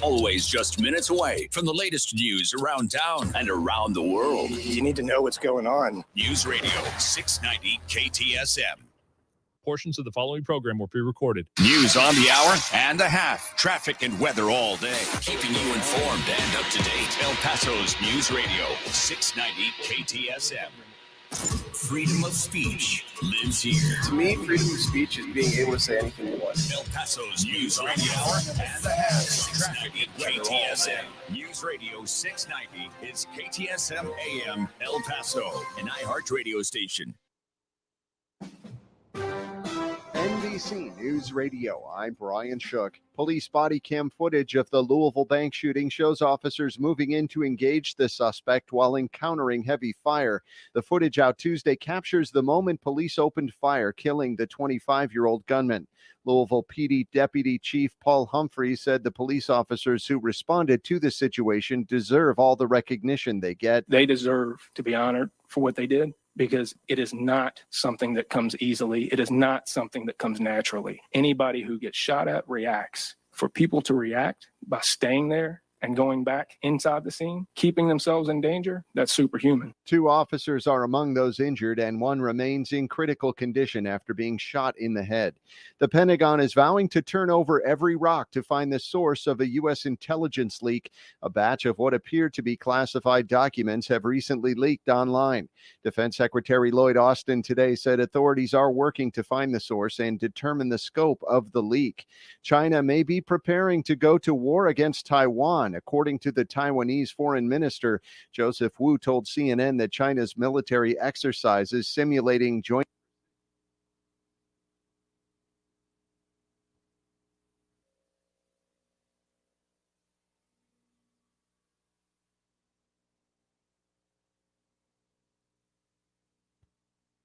Always just minutes away from the latest news around town and around the world. You need to know what's going on. News Radio 690 KTSM. Portions of the following program were pre-recorded. News on the hour and a half. Traffic and weather all day. Keeping you informed and up to date. El Paso's News Radio 690 KTSM. Freedom of speech lives here. To me, freedom of speech is being able to say anything you want. El Paso's News Radio hour and a half. Traffic and KTSM. News Radio 690 is KTSM AM El Paso, an iHeart radio station. NBC News Radio, I'm Brian Shook. Police body cam footage of the Louisville bank shooting shows officers moving in to engage the suspect while encountering heavy fire. The footage out Tuesday captures the moment police opened fire, killing the 25-year-old gunman. Louisville PD Deputy Chief Paul Humphrey said the police officers who responded to the situation deserve all the recognition they get. They deserve to be honored for what they did, because it is not something that comes easily. It is not something that comes naturally. Anybody who gets shot at reacts. For people to react by staying there and going back inside the scene, keeping themselves in danger, that's superhuman. 2 officers are among those injured, and 1 remains in critical condition after being shot in the head. The Pentagon is vowing to turn over every rock to find the source of a U.S. intelligence leak. A batch of what appear to be classified documents have recently leaked online. Defense Secretary Lloyd Austin today said authorities are working to find the source and determine the scope of the leak. China may be preparing to go to war against Taiwan, according to the Taiwanese foreign minister. Joseph Wu told CNN that China's military exercises simulating joint